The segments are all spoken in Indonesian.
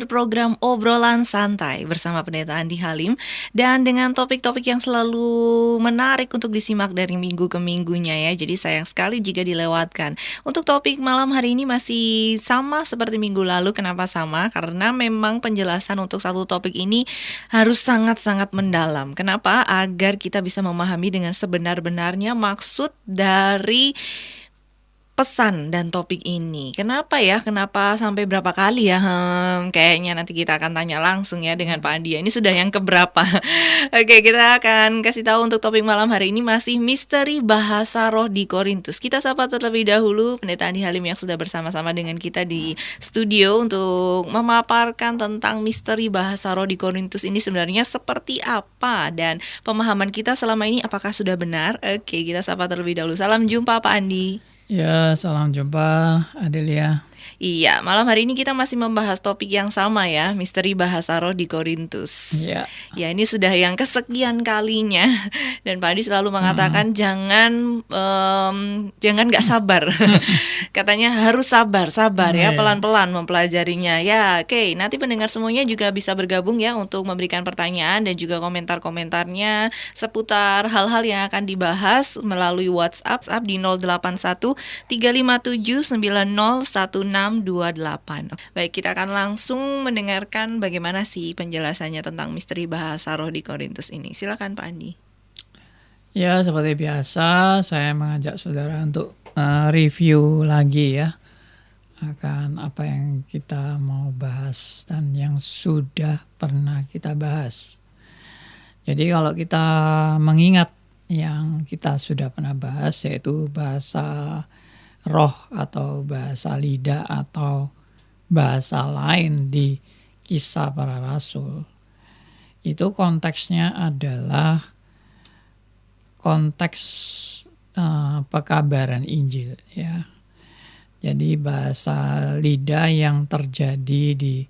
Program obrolan santai bersama Pendeta Andi Halim dan dengan topik-topik yang selalu menarik untuk disimak dari minggu ke minggunya ya. Jadi sayang sekali jika dilewatkan. Untuk topik malam hari ini masih sama seperti minggu lalu. Kenapa sama? Karena memang penjelasan untuk satu topik ini harus sangat-sangat mendalam. Kenapa? Agar kita bisa memahami dengan sebenar-benarnya maksud dari pesan dan topik ini. Kenapa ya? Kenapa sampai berapa kali ya? Kayaknya nanti kita akan tanya langsung ya dengan Pak Andi. Ini sudah yang keberapa? Oke, kita akan kasih tahu untuk topik malam hari ini masih misteri bahasa roh di Korintus. Kita sapa terlebih dahulu Pendeta Andi Halim yang sudah bersama-sama dengan kita di studio untuk memaparkan tentang misteri bahasa roh di Korintus ini sebenarnya seperti apa dan pemahaman kita selama ini apakah sudah benar? Oke, kita sapa terlebih dahulu. Salam jumpa Pak Andi. Ya, salam jumpa Adelia. Iya, malam hari ini kita masih membahas topik yang sama ya, misteri bahasa roh di Korintus. Ya, Ya, ini sudah yang kesekian kalinya dan Pak Adi selalu mengatakan jangan nggak sabar. Katanya harus sabar ya, pelan-pelan mempelajarinya. Ya, oke. Nanti pendengar semuanya juga bisa bergabung ya untuk memberikan pertanyaan dan juga komentar-komentarnya seputar hal-hal yang akan dibahas melalui WhatsApp di 081 357 9016 28. Baik, kita akan langsung mendengarkan bagaimana sih penjelasannya tentang misteri bahasa roh di Korintus ini. Silakan Pak Andi. ya seperti biasa saya mengajak saudara untuk review lagi ya akan apa yang kita mau bahas dan yang sudah pernah kita bahas. Jadi kalau kita mengingat yang kita sudah pernah bahas yaitu bahasa roh atau bahasa lidah atau bahasa lain di Kisah Para Rasul. Itu konteksnya adalah konteks pekabaran Injil ya. Jadi bahasa lidah yang terjadi di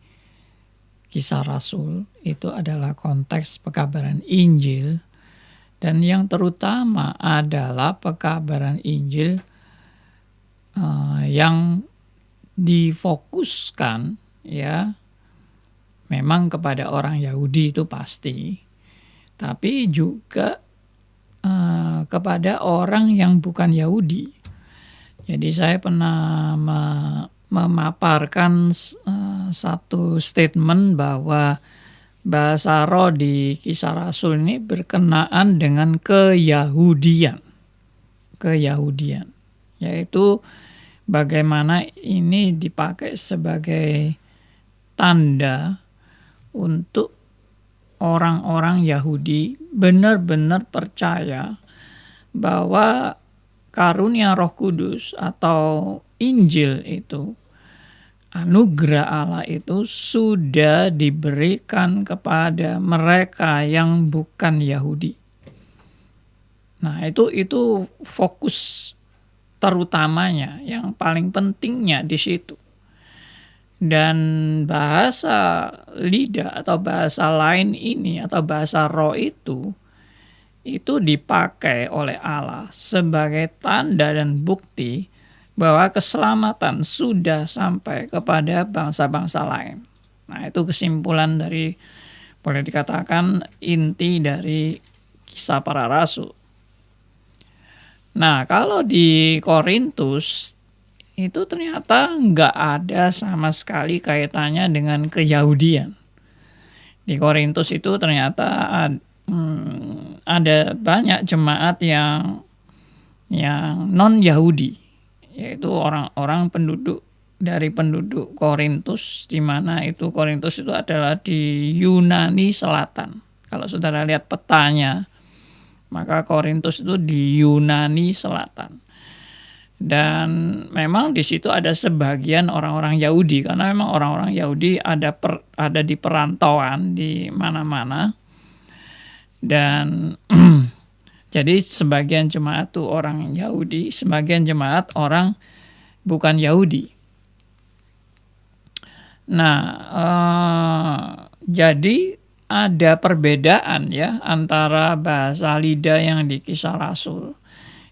Kisah Rasul itu adalah konteks pekabaran Injil dan yang terutama adalah pekabaran Injil yang difokuskan ya memang kepada orang Yahudi itu pasti, tapi juga kepada orang yang bukan Yahudi. Jadi saya pernah memaparkan satu statement bahwa bahasa roh di Kisah Rasul ini berkenaan dengan keyahudian, yaitu bagaimana ini dipakai sebagai tanda untuk orang-orang Yahudi benar-benar percaya bahwa karunia Roh Kudus atau Injil itu, anugerah Allah itu sudah diberikan kepada mereka yang bukan Yahudi. Nah, itu fokus terutamanya, yang paling pentingnya di situ. Dan bahasa lidah atau bahasa lain ini atau bahasa roh itu dipakai oleh Allah sebagai tanda dan bukti bahwa keselamatan sudah sampai kepada bangsa-bangsa lain. Nah, itu kesimpulan dari, boleh dikatakan, inti dari Kisah Para Rasul. Nah, kalau di Korintus itu ternyata nggak ada sama sekali kaitannya dengan keyahudian. Di Korintus itu ternyata ada banyak jemaat yang non-Yahudi, yaitu orang-orang penduduk Korintus, di mana itu Korintus itu adalah di Yunani Selatan. Kalau saudara lihat petanya, maka Korintus itu di Yunani Selatan. Dan memang di situ ada sebagian orang-orang Yahudi, karena memang orang-orang Yahudi ada di perantauan di mana-mana. Dan jadi sebagian jemaat itu orang Yahudi, sebagian jemaat orang bukan Yahudi. Nah, jadi ada perbedaan ya antara bahasa lidah yang di Kisah Rasul.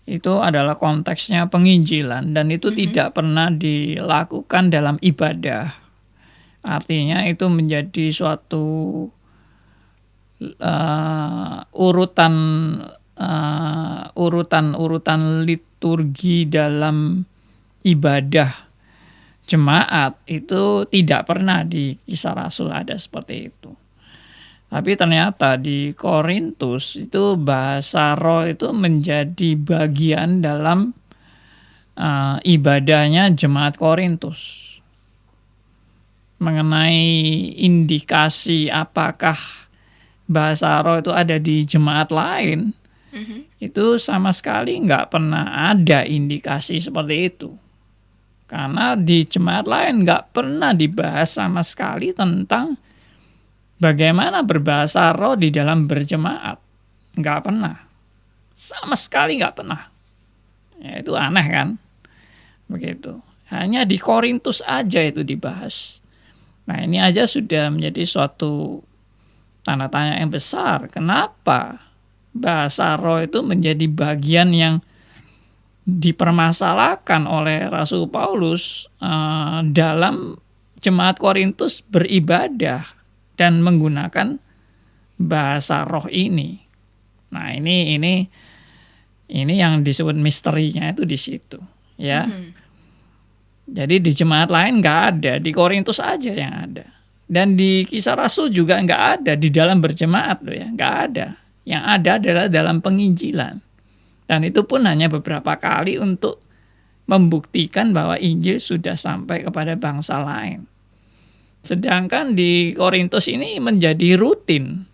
Itu adalah konteksnya penginjilan dan itu tidak pernah dilakukan dalam ibadah Artinya itu menjadi suatu urutan liturgi dalam ibadah jemaat itu tidak pernah di Kisah Rasul ada seperti itu. Tapi ternyata di Korintus itu bahasa roh itu menjadi bagian dalam ibadahnya jemaat Korintus. Mengenai indikasi apakah bahasa roh itu ada di jemaat lain, itu sama sekali nggak pernah ada indikasi seperti itu. Karena di jemaat lain nggak pernah dibahas sama sekali tentang bagaimana berbahasa roh di dalam berjemaat. Nggak pernah. Sama sekali nggak pernah. Ya, itu aneh kan? Begitu. Hanya di Korintus aja itu dibahas. Nah, ini aja sudah menjadi suatu tanda tanya yang besar. Kenapa bahasa roh itu menjadi bagian yang dipermasalahkan oleh Rasul Paulus dalam jemaat Korintus beribadah dan menggunakan bahasa roh ini. Nah, ini yang disebut misterinya itu di situ, ya. Jadi di jemaat lain nggak ada, di Korintus aja yang ada. Dan di Kisah Rasul juga nggak ada di dalam berjemaat loh ya, nggak ada. Yang ada adalah dalam penginjilan. Dan itu pun hanya beberapa kali untuk membuktikan bahwa Injil sudah sampai kepada bangsa lain. Sedangkan di Korintus ini menjadi rutin.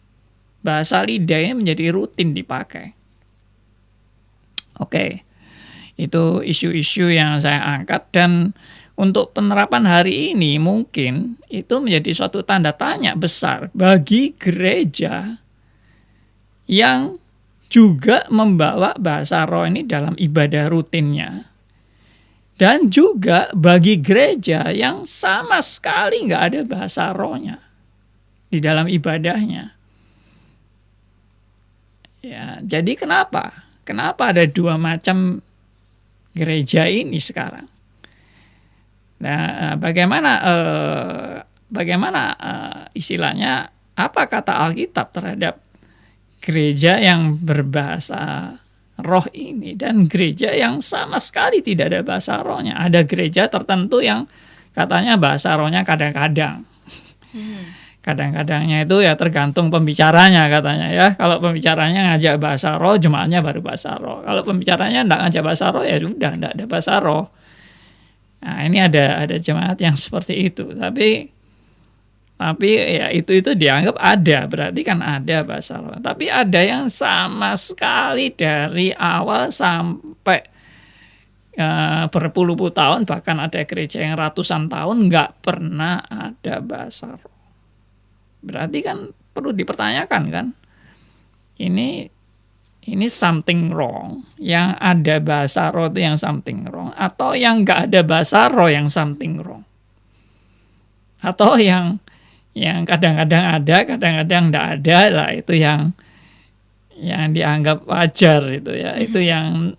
Bahasa lidah ini menjadi rutin dipakai. Oke, itu isu-isu yang saya angkat. Dan untuk penerapan hari ini mungkin itu menjadi suatu tanda tanya besar bagi gereja yang juga membawa bahasa roh ini dalam ibadah rutinnya. Dan juga bagi gereja yang sama sekali nggak ada bahasa rohnya di dalam ibadahnya. Ya, jadi kenapa? Kenapa ada dua macam gereja ini sekarang? Nah, bagaimana istilahnya, apa kata Alkitab terhadap gereja yang berbahasa roh ini dan gereja yang sama sekali tidak ada bahasa rohnya? Ada gereja tertentu yang katanya bahasa rohnya kadang-kadang. Kadang-kadangnya itu ya tergantung pembicaranya katanya ya. Kalau pembicaranya ngajak bahasa roh, jemaatnya baru bahasa roh. Kalau pembicaranya enggak ngajak bahasa roh, ya sudah enggak ada bahasa roh. Nah, ini ada jemaat yang seperti itu. Tapi ya itu dianggap ada, berarti kan ada bahasa roh. Tapi ada yang sama sekali dari awal sampai berpuluh-puluh tahun, bahkan ada gereja yang ratusan tahun nggak pernah ada bahasa roh. Berarti kan perlu dipertanyakan kan, ini something wrong, yang ada bahasa roh itu yang something wrong, atau yang nggak ada bahasa roh yang something wrong, atau yang kadang-kadang ada, kadang-kadang nggak ada lah, itu yang dianggap wajar itu ya, itu yang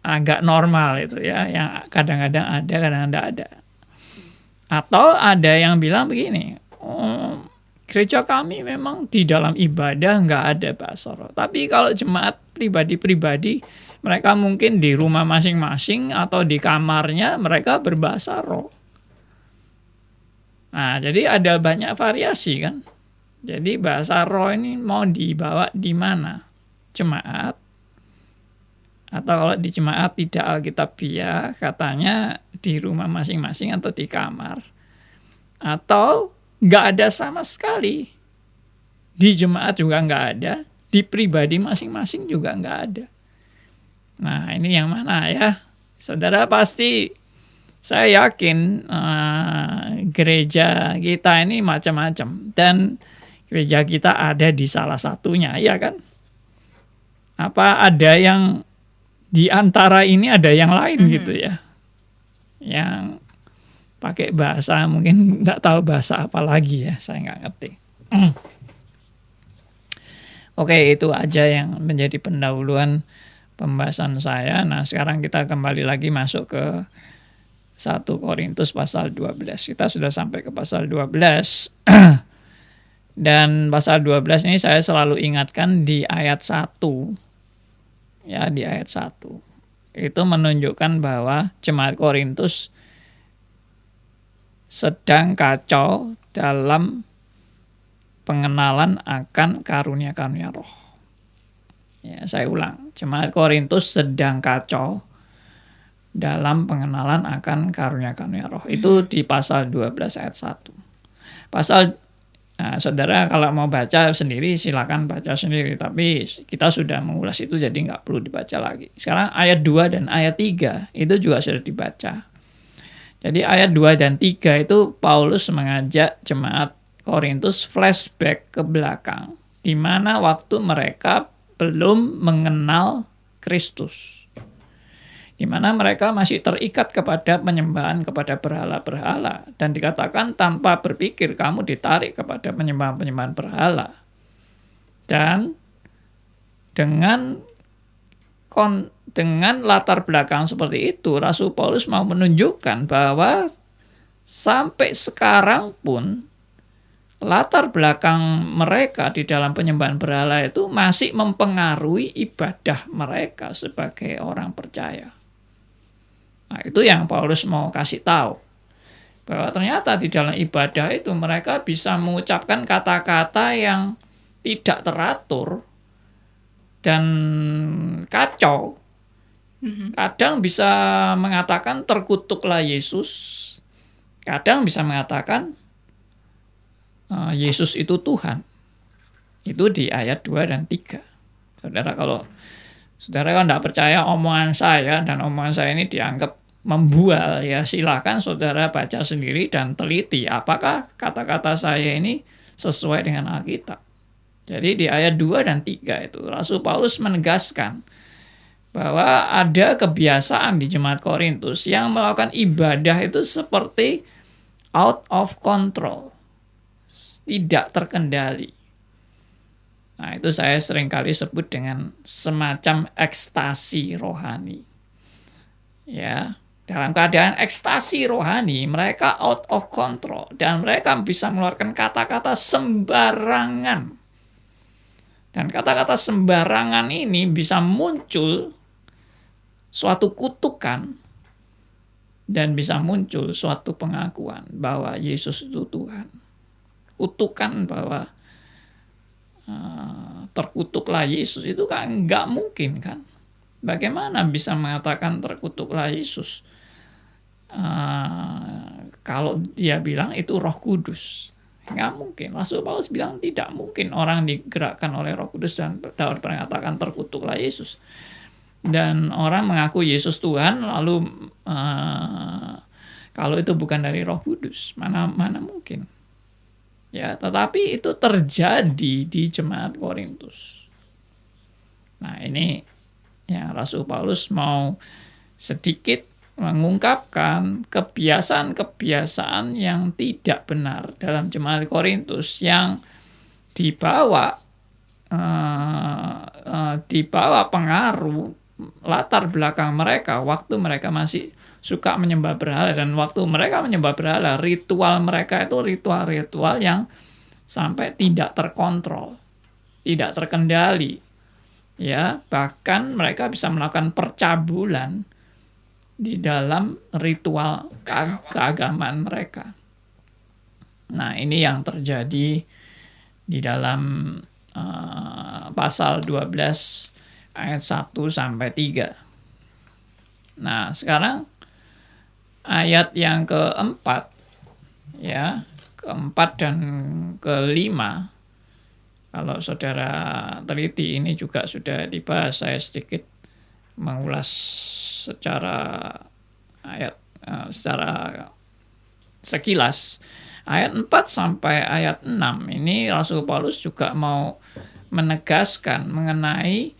agak normal itu ya, yang kadang-kadang ada, kadang-kadang ada. Atau ada yang bilang begini, gereja kami memang di dalam ibadah nggak ada bahasa roh. Tapi kalau jemaat pribadi-pribadi, mereka mungkin di rumah masing-masing atau di kamarnya mereka berbahasa roh. Nah, jadi ada banyak variasi kan. Jadi bahasa roh ini mau dibawa di mana? Jemaat. Atau kalau di jemaat tidak alkitabiah, katanya di rumah masing-masing atau di kamar. Atau nggak ada sama sekali. Di jemaat juga nggak ada. Di pribadi masing-masing juga nggak ada. Nah, ini yang mana ya? Saudara pasti, saya yakin gereja kita ini macam-macam. Dan gereja kita ada di salah satunya, ya kan? Apa ada yang di antara ini ada yang lain gitu ya? Yang pakai bahasa mungkin nggak tahu bahasa apa lagi ya, saya nggak ngerti. Oke, itu aja yang menjadi pendahuluan pembahasan saya. Nah, sekarang kita kembali lagi masuk ke 1 Korintus pasal 12. Kita sudah sampai ke pasal 12. Dan pasal 12 ini saya selalu ingatkan di ayat 1. Ya, di ayat 1. Itu menunjukkan bahwa jemaat Korintus sedang kacau dalam pengenalan akan karunia-karunia roh. Ya, saya ulang. Jemaat Korintus sedang kacau dalam pengenalan akan karunia-karunia roh. Itu di pasal 12 ayat 1. Saudara kalau mau baca sendiri silakan baca sendiri. Tapi kita sudah mengulas itu jadi nggak perlu dibaca lagi. Sekarang ayat 2 dan ayat 3 itu juga sudah dibaca. Jadi ayat 2 dan 3 itu Paulus mengajak jemaat Korintus flashback ke belakang. Di mana waktu mereka belum mengenal Kristus. Di mana mereka masih terikat kepada penyembahan kepada berhala-berhala. Dan dikatakan tanpa berpikir kamu ditarik kepada penyembahan-penyembahan berhala. Dan dengan latar belakang seperti itu, Rasul Paulus mau menunjukkan bahwa sampai sekarang pun latar belakang mereka di dalam penyembahan berhala itu masih mempengaruhi ibadah mereka sebagai orang percaya. Nah, itu yang Paulus mau kasih tahu. Bahwa ternyata di dalam ibadah itu mereka bisa mengucapkan kata-kata yang tidak teratur dan kacau. Kadang bisa mengatakan terkutuklah Yesus. Kadang bisa mengatakan Yesus itu Tuhan. Itu di ayat 2 dan 3. Saudara kalau tidak percaya omongan saya dan omongan saya ini dianggap membual, ya silakan saudara baca sendiri dan teliti apakah kata-kata saya ini sesuai dengan Alkitab. Jadi di ayat 2 dan 3 itu Rasul Paulus menegaskan bahwa ada kebiasaan di jemaat Korintus yang melakukan ibadah itu seperti out of control. Tidak terkendali. Nah, itu saya seringkali sebut dengan semacam ekstasi rohani. Ya, dalam keadaan ekstasi rohani, mereka out of control dan mereka bisa mengeluarkan kata-kata sembarangan. Dan kata-kata sembarangan ini bisa muncul suatu kutukan dan bisa muncul suatu pengakuan bahwa Yesus itu Tuhan. Kutukan bahwa terkutuklah Yesus itu kan nggak mungkin kan. Bagaimana bisa mengatakan terkutuklah Yesus kalau dia bilang itu Roh Kudus? Nggak mungkin. Rasul Paulus bilang tidak mungkin orang digerakkan oleh Roh Kudus dan dapat mengatakan terkutuklah Yesus. Dan orang mengaku Yesus Tuhan lalu kalau itu bukan dari Roh Kudus, mana mungkin? Ya, tetapi itu terjadi di jemaat Korintus. Nah, ini yang Rasul Paulus mau sedikit mengungkapkan kebiasaan-kebiasaan yang tidak benar dalam jemaat Korintus yang dibawa pengaruh latar belakang mereka waktu mereka masih suka menyembah berhala, dan waktu mereka menyembah berhala, ritual mereka itu ritual-ritual yang sampai tidak terkontrol, tidak terkendali. Ya, bahkan mereka bisa melakukan percabulan di dalam ritual keagamaan mereka. Nah, ini yang terjadi di dalam pasal 12 ayat 1 sampai 3. Nah, sekarang ayat yang keempat, ya, keempat dan kelima, kalau saudara teliti ini juga sudah dibahas, saya sedikit mengulas secara ayat, secara sekilas. Ayat 4 sampai ayat 6 ini Rasul Paulus juga mau menegaskan mengenai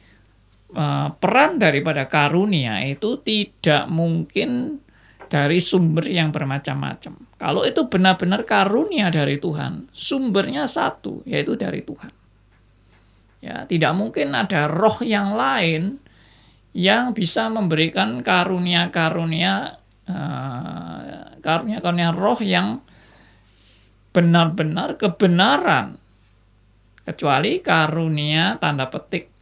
peran daripada karunia itu tidak mungkin dari sumber yang bermacam-macam. Kalau itu benar-benar karunia dari Tuhan, sumbernya satu, yaitu dari Tuhan. Ya, tidak mungkin ada roh yang lain yang bisa memberikan karunia-karunia karunia-karunia roh yang benar-benar kebenaran, kecuali karunia tanda petik,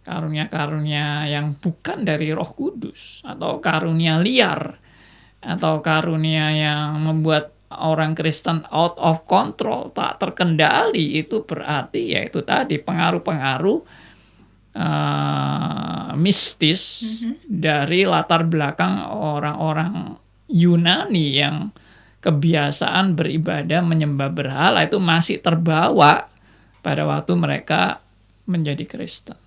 karunia-karunia yang bukan dari Roh Kudus, atau karunia liar, atau karunia yang membuat orang Kristen out of control, tak terkendali. Itu berarti yaitu tadi pengaruh-pengaruh mistis dari latar belakang orang-orang Yunani yang kebiasaan beribadah menyembah berhala itu masih terbawa pada waktu mereka menjadi Kristen.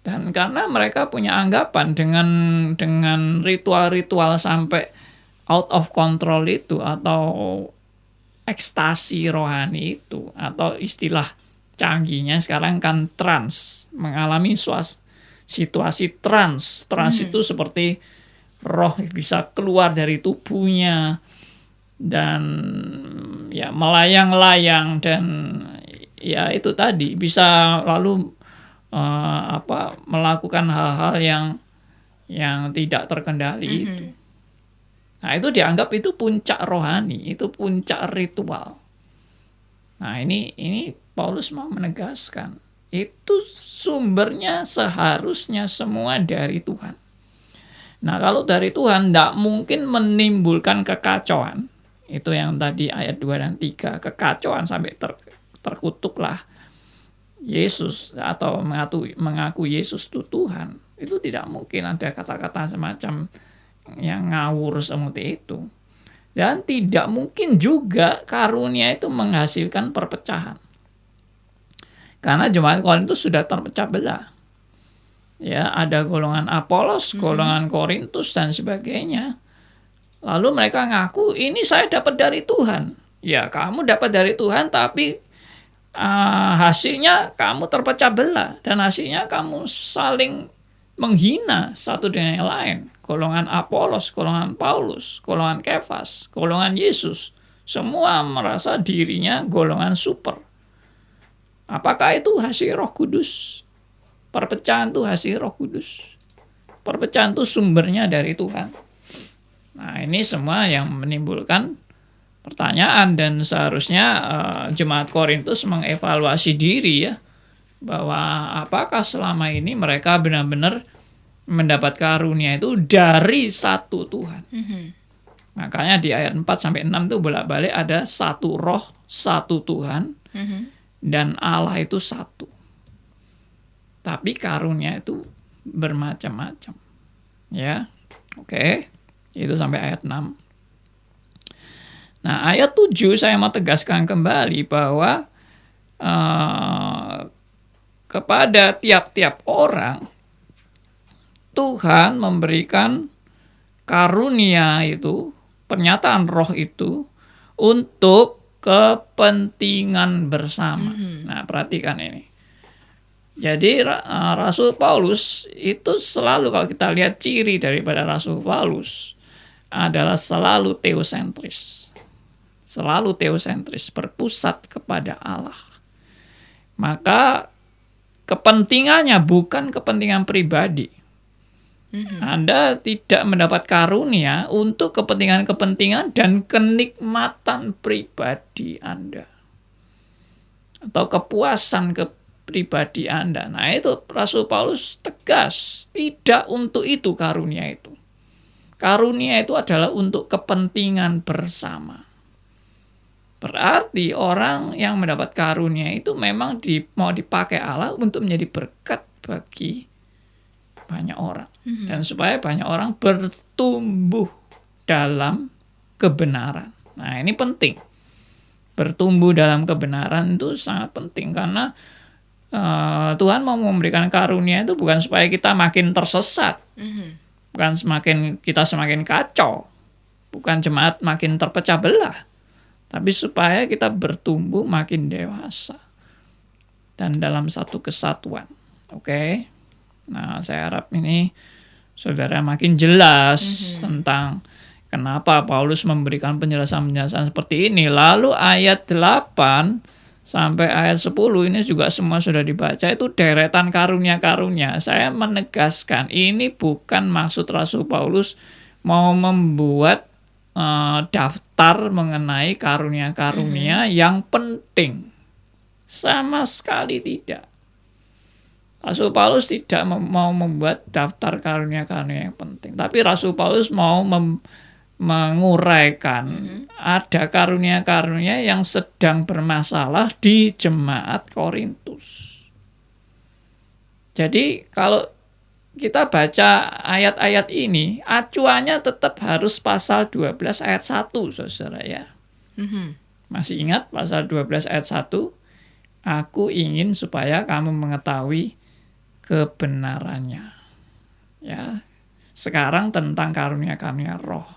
Dan karena mereka punya anggapan dengan ritual-ritual sampai out of control itu, atau ekstasi rohani itu, atau istilah canggihnya sekarang kan trans, mengalami situasi trans. Trans itu seperti roh bisa keluar dari tubuhnya dan ya melayang-layang, dan ya itu tadi bisa lalu melakukan hal-hal yang tidak terkendali itu. Nah, itu dianggap itu puncak rohani, itu puncak ritual. Nah, ini Paulus mau menegaskan, itu sumbernya seharusnya semua dari Tuhan. Nah, kalau dari Tuhan tidak mungkin menimbulkan kekacauan. Itu yang tadi ayat 2 dan 3, kekacauan sampai terkutuklah Yesus, atau mengaku Yesus itu Tuhan. Itu tidak mungkin ada kata-kata semacam yang ngawur seperti itu. Dan tidak mungkin juga karunia itu menghasilkan perpecahan. Karena jemaat Korintus sudah terpecah belah. Ya, ada golongan Apolos, golongan Korintus dan sebagainya. Lalu mereka ngaku, ini saya dapat dari Tuhan. Ya, kamu dapat dari Tuhan, tapi hasilnya kamu terpecah belah. Dan hasilnya kamu saling menghina satu dengan yang lain. Golongan Apolos, golongan Paulus, golongan Kefas, golongan Yesus. Semua merasa dirinya golongan super. Apakah itu hasil Roh Kudus? Perpecahan itu hasil Roh Kudus. Perpecahan itu sumbernya dari Tuhan. Nah, ini semua yang menimbulkan pertanyaan, dan seharusnya jemaat Korintus mengevaluasi diri ya, bahwa apakah selama ini mereka benar-benar mendapat karunia itu dari satu Tuhan. Makanya di ayat 4-6 itu bolak-balik ada satu roh, satu Tuhan, dan Allah itu satu. Tapi karunia itu bermacam-macam. Ya, oke. Itu sampai ayat 6. Nah, ayat 7 saya mau tegaskan kembali bahwa kepada tiap-tiap orang Tuhan memberikan karunia itu, pernyataan roh itu, untuk kepentingan bersama. Nah, perhatikan ini. Jadi Rasul Paulus itu selalu, kalau kita lihat ciri daripada Rasul Paulus, adalah selalu teosentris. Selalu teosentris, berpusat kepada Allah. Maka kepentingannya bukan kepentingan pribadi. Anda tidak mendapat karunia untuk kepentingan-kepentingan dan kenikmatan pribadi Anda, atau kepuasan pribadi Anda. Nah, itu Rasul Paulus tegas, tidak untuk itu karunia itu. Karunia itu adalah untuk kepentingan bersama. Berarti orang yang mendapat karunia itu memang mau dipakai Allah untuk menjadi berkat bagi banyak orang. Dan supaya banyak orang bertumbuh dalam kebenaran. Nah, ini penting. Bertumbuh dalam kebenaran itu sangat penting, karena Tuhan mau memberikan karunia itu bukan supaya kita makin tersesat. Bukan kita semakin kacau. Bukan jemaat makin terpecah belah. Tapi supaya kita bertumbuh makin dewasa. Dan dalam satu kesatuan. Oke? Nah, saya harap ini saudara makin jelas tentang kenapa Paulus memberikan penjelasan-penjelasan seperti ini. Lalu ayat 8 sampai ayat 10 ini juga semua sudah dibaca, itu deretan karunia-karunia. Saya menegaskan ini bukan maksud Rasul Paulus mau membuat daftar mengenai karunia-karunia yang penting. Sama sekali tidak. Rasul Paulus tidak mau membuat daftar karunia-karunia yang penting. Tapi Rasul Paulus mau menguraikan ada karunia-karunia yang sedang bermasalah di jemaat Korintus. Jadi kalau kita baca ayat-ayat ini, acuannya tetap harus pasal 12 ayat 1, saudara ya. Masih ingat pasal 12 ayat 1? Aku ingin supaya kamu mengetahui kebenarannya. Ya. Sekarang tentang karunia-karunia roh.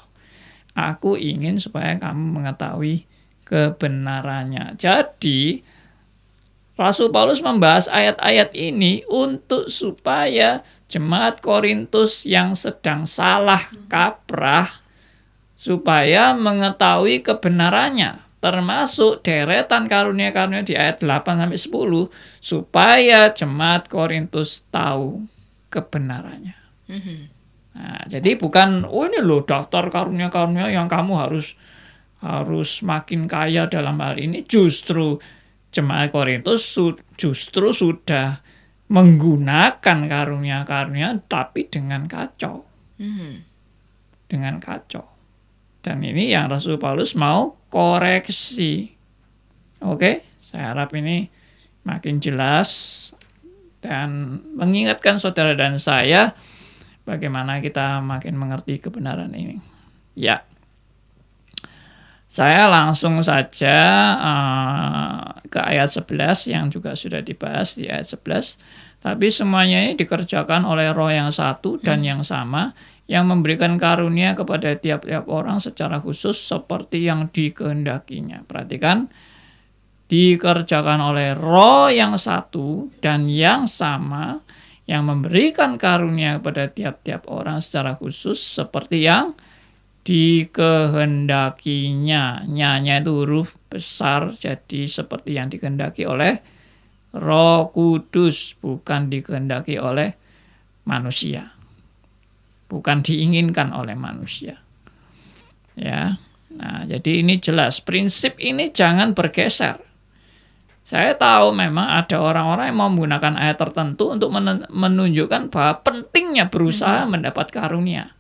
Aku ingin supaya kamu mengetahui kebenarannya. Jadi Rasul Paulus membahas ayat-ayat ini untuk supaya jemaat Korintus yang sedang salah kaprah supaya mengetahui kebenarannya, termasuk deretan karunia-karunia di ayat 8-10, supaya jemaat Korintus tahu kebenarannya. Nah, jadi bukan ini loh daftar karunia-karunia yang kamu harus makin kaya dalam hal ini. Justru jemaat Korintus justru sudah menggunakan karunia-karunia tapi dengan kacau. Dengan kacau. Dan ini yang Rasul Paulus mau koreksi. Oke, saya harap ini makin jelas dan mengingatkan saudara dan saya bagaimana kita makin mengerti kebenaran ini. Ya. Saya langsung saja ke ayat 11 yang juga sudah dibahas di ayat 11. Tapi semuanya ini dikerjakan oleh Roh yang satu dan yang sama, yang memberikan karunia kepada tiap-tiap orang secara khusus seperti yang dikehendakinya. Perhatikan, dikerjakan oleh Roh yang satu dan yang sama, yang memberikan karunia kepada tiap-tiap orang secara khusus seperti yang dikehendakinya. Nya itu huruf besar, jadi seperti yang dikehendaki oleh Roh Kudus, bukan dikehendaki oleh manusia, bukan diinginkan oleh manusia. Ya, nah jadi ini jelas prinsip ini jangan bergeser. Saya tahu memang ada orang-orang yang mau menggunakan ayat tertentu untuk menunjukkan bahwa pentingnya berusaha mendapat karunia.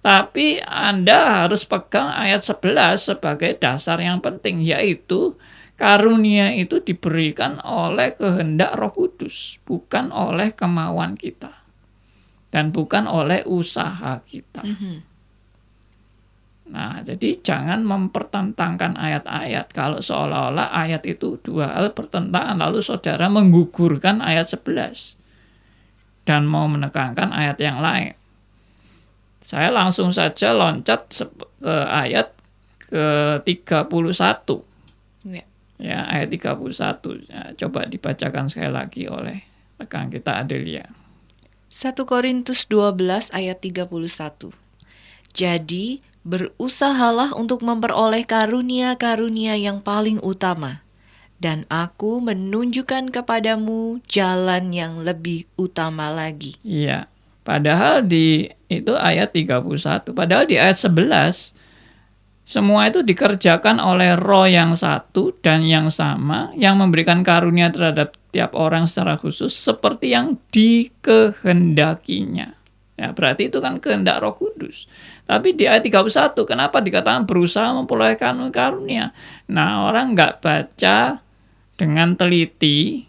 Tapi Anda harus pegang ayat 11 sebagai dasar yang penting, yaitu karunia itu diberikan oleh kehendak Roh Kudus, bukan oleh kemauan kita. Dan bukan oleh usaha kita. Nah, jadi jangan mempertentangkan ayat-ayat. Kalau seolah-olah ayat itu dua hal bertentangan, lalu saudara menggugurkan ayat 11. Dan mau menekankan ayat yang lain. Saya langsung saja loncat ke ayat ke-31. Ya, ayat 31. Ya, coba dibacakan sekali lagi oleh rekan kita Adelia. 1 Korintus 12 ayat 31. Jadi, berusahalah untuk memperoleh karunia-karunia yang paling utama. Dan aku menunjukkan kepadamu jalan yang lebih utama lagi. Iya. Padahal itu ayat 31. Padahal di ayat 11 semua itu dikerjakan oleh Roh yang satu dan yang sama, yang memberikan karunia terhadap tiap orang secara khusus seperti yang dikehendakinya. Ya, berarti itu kan kehendak Roh Kudus. Tapi di ayat 31 kenapa dikatakan berusaha memperoleh karunia? Nah, orang nggak baca dengan teliti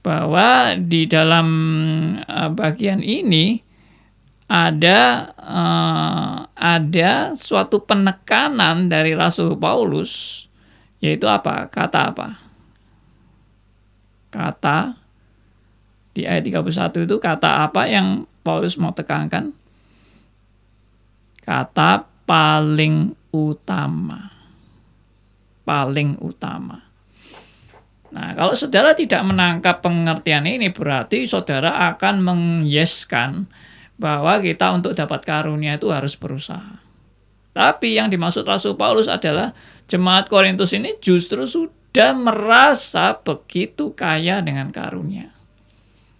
bahwa di dalam bagian ini ada suatu penekanan dari Rasul Paulus, yaitu apa? Kata apa? Kata di ayat 31 itu kata apa yang Paulus mau tekankan? Kata paling utama. Paling utama. Nah, kalau saudara tidak menangkap pengertian ini, berarti saudara akan mengyeskan bahwa kita untuk dapat karunia itu harus berusaha. Tapi yang dimaksud Rasul Paulus adalah jemaat Korintus ini justru sudah merasa begitu kaya dengan karunia.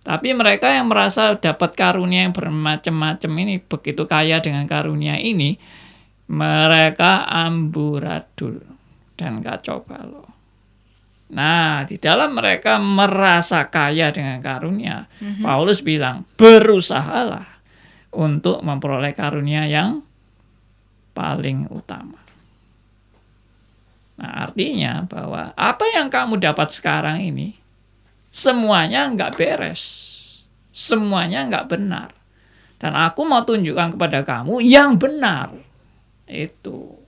Tapi mereka yang merasa dapat karunia yang bermacam-macam ini, begitu kaya dengan karunia ini, mereka amburadul dan kacau balau. Nah, di dalam mereka merasa kaya dengan karunia, Paulus bilang, berusahalah untuk memperoleh karunia yang paling utama. Nah, artinya bahwa apa yang kamu dapat sekarang ini, semuanya nggak beres. Semuanya nggak benar. Dan aku mau tunjukkan kepada kamu yang benar. Itu.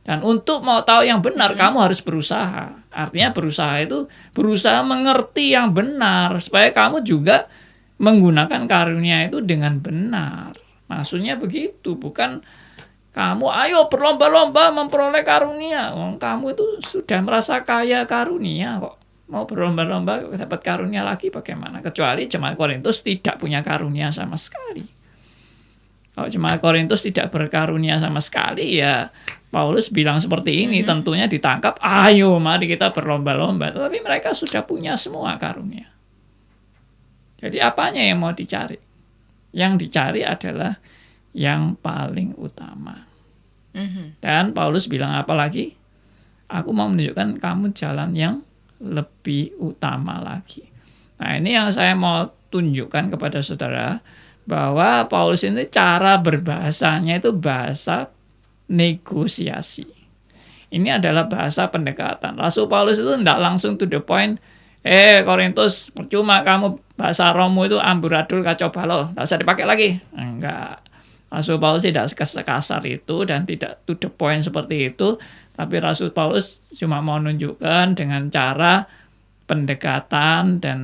Dan untuk mau tahu yang benar, kamu harus berusaha. Artinya berusaha itu berusaha mengerti yang benar. Supaya kamu juga menggunakan karunia itu dengan benar. Maksudnya begitu. Bukan kamu ayo berlomba-lomba memperoleh karunia. Kamu itu sudah merasa kaya karunia kok. Mau berlomba-lomba dapat karunia lagi bagaimana? Kecuali jemaat Korintus tidak punya karunia sama sekali. Kalau jemaat Korintus tidak berkarunia sama sekali, ya Paulus bilang seperti ini, tentunya ditangkap, ayo mari kita berlomba-lomba. Tetapi mereka sudah punya semua karunia. Jadi apanya yang mau dicari? Yang dicari adalah yang paling utama. Dan Paulus bilang apa lagi? Aku mau menunjukkan kamu jalan yang lebih utama lagi. Nah, ini yang saya mau tunjukkan kepada saudara, bahwa Paulus ini cara berbahasanya itu bahasa negosiasi. Ini adalah bahasa pendekatan. Rasul Paulus itu tidak langsung to the point, Korintus, percuma kamu bahasa Romo itu amburadul kacau balau, tidak usah dipakai lagi. Enggak. Rasul Paulus tidak sekasar itu dan tidak to the point seperti itu. Tapi Rasul Paulus cuma mau menunjukkan dengan cara pendekatan dan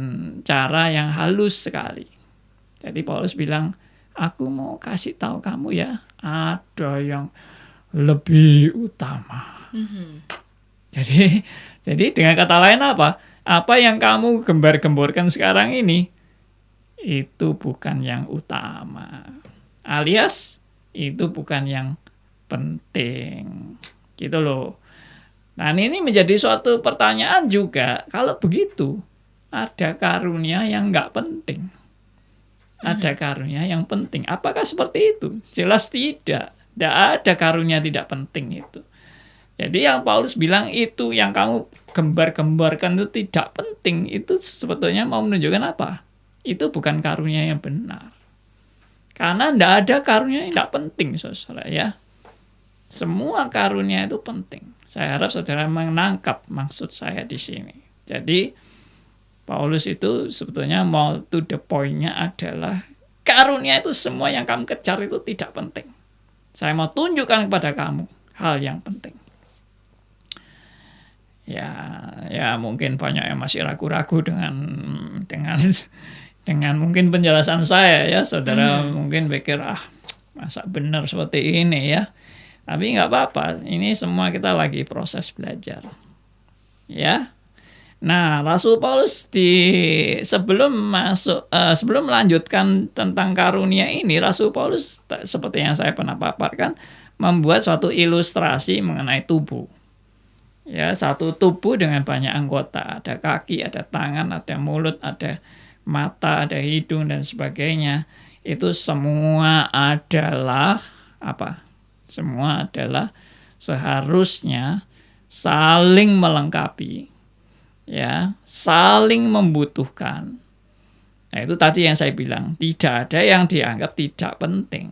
cara yang halus sekali. Jadi Paulus bilang, aku mau kasih tahu kamu ya, ada yang lebih utama. Jadi dengan kata lain apa? Apa yang kamu gembar-gemborkan sekarang ini, itu bukan yang utama. Alias, itu bukan yang penting. Gitu loh. Nah, ini menjadi suatu pertanyaan juga. Kalau begitu, ada karunia yang nggak penting. Ada karunia yang penting. Apakah seperti itu? Jelas tidak. Tidak ada karunia tidak penting itu. Jadi yang Paulus bilang itu yang kamu gembar-gemborkan itu tidak penting. Itu sebetulnya mau menunjukkan apa? Itu bukan karunia yang benar. Karena tidak ada karunia yang tidak penting, saudara ya. Semua karunia itu penting. Saya harap saudara menangkap maksud saya di sini. Jadi Paulus itu sebetulnya mau to the point-nya adalah karunia itu semua yang kamu kejar itu tidak penting. Saya mau tunjukkan kepada kamu hal yang penting. Ya mungkin banyak yang masih ragu-ragu dengan mungkin penjelasan saya ya, saudara mungkin pikir masa benar seperti ini ya. Tapi nggak apa-apa, ini semua kita lagi proses belajar. Ya. Nah, Rasul Paulus sebelum melanjutkan tentang karunia ini, Rasul Paulus seperti yang saya pernah paparkan membuat suatu ilustrasi mengenai tubuh. Ya, satu tubuh dengan banyak anggota, ada kaki, ada tangan, ada mulut, ada mata, ada hidung dan sebagainya. Itu semua adalah apa? Semua adalah seharusnya saling melengkapi, ya, saling membutuhkan. Nah, itu tadi yang saya bilang, tidak ada yang dianggap tidak penting.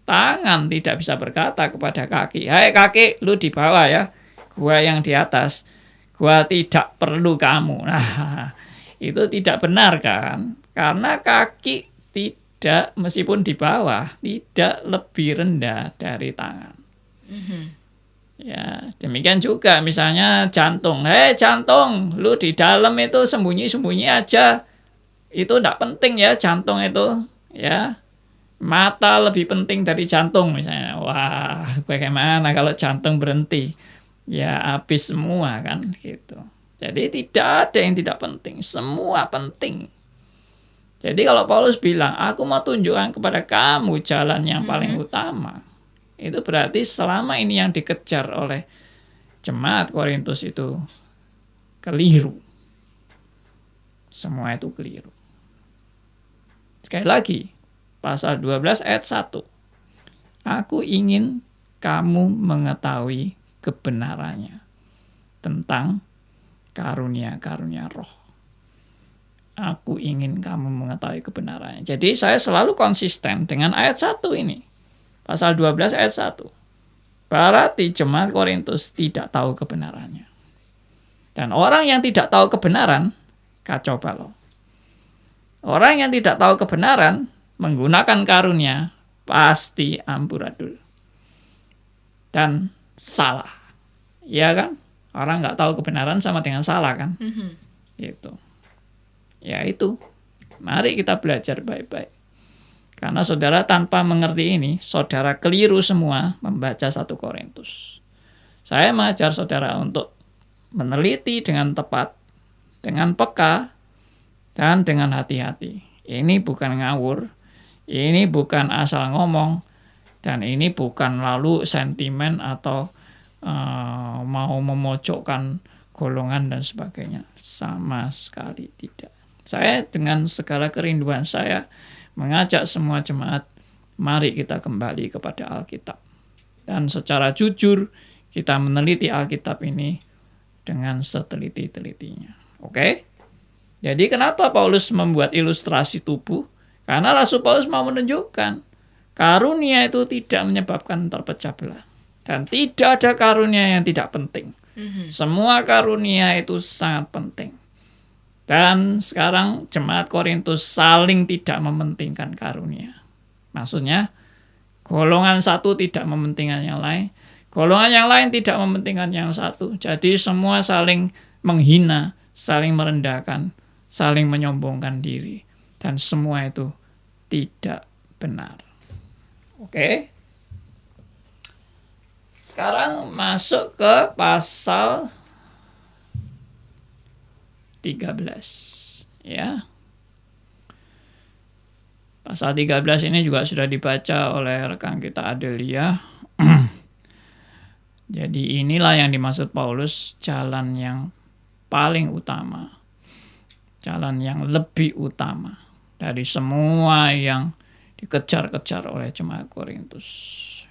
Tangan tidak bisa berkata kepada kaki, "Hai kaki, lu di bawah ya, gua yang di atas, gua tidak perlu kamu." Nah, itu tidak benar kan? Karena kaki tidak, meskipun di bawah, tidak lebih rendah dari tangan. Ya, demikian juga misalnya jantung. Jantung, lu di dalam itu sembunyi-sembunyi aja. Itu tidak penting ya jantung itu. Ya, mata lebih penting dari jantung misalnya. Wah, bagaimana kalau jantung berhenti? Ya, habis semua kan gitu. Jadi tidak ada yang tidak penting. Semua penting. Jadi kalau Paulus bilang, aku mau tunjukkan kepada kamu jalan yang paling utama. Itu berarti selama ini yang dikejar oleh jemaat Korintus itu keliru. Semua itu keliru. Sekali lagi, pasal 12 ayat 1. Aku ingin kamu mengetahui kebenarannya tentang karunia-karunia roh. Aku ingin kamu mengetahui kebenarannya. Jadi saya selalu konsisten dengan ayat 1 ini. Pasal 12 ayat 1. Berarti jemaat Korintus tidak tahu kebenarannya. Dan orang yang tidak tahu kebenaran, kacau balau. Orang yang tidak tahu kebenaran, menggunakan karunia, pasti amburadul. Dan salah. Iya kan? Orang nggak tahu kebenaran sama dengan salah kan? Gitu. Ya itu. Mari kita belajar baik-baik. Karena saudara tanpa mengerti ini, saudara keliru semua membaca 1 Korintus. Saya mengajar saudara untuk meneliti dengan tepat, dengan peka, dan dengan hati-hati. Ini bukan ngawur, ini bukan asal ngomong, dan ini bukan lalu sentimen atau mau memojokkan golongan dan sebagainya. Sama sekali tidak. Saya dengan segala kerinduan saya mengajak semua jemaat, mari kita kembali kepada Alkitab. Dan secara jujur kita meneliti Alkitab ini dengan seteliti-telitinya. Oke? Jadi kenapa Paulus membuat ilustrasi tubuh? Karena Rasul Paulus mau menunjukkan karunia itu tidak menyebabkan terpecah belah. Dan tidak ada karunia yang tidak penting. Semua karunia itu sangat penting. Dan sekarang jemaat Korintus saling tidak mementingkan karunia. Maksudnya, golongan satu tidak mementingkan yang lain. Golongan yang lain tidak mementingkan yang satu. Jadi semua saling menghina, saling merendahkan, saling menyombongkan diri. Dan semua itu tidak benar. Oke? Sekarang masuk ke pasal 13. Ya. Pasal 13 ini juga sudah dibaca oleh rekan kita Adelia. Jadi inilah yang dimaksud Paulus, jalan yang paling utama. Jalan yang lebih utama dari semua yang dikejar-kejar oleh jemaat Korintus.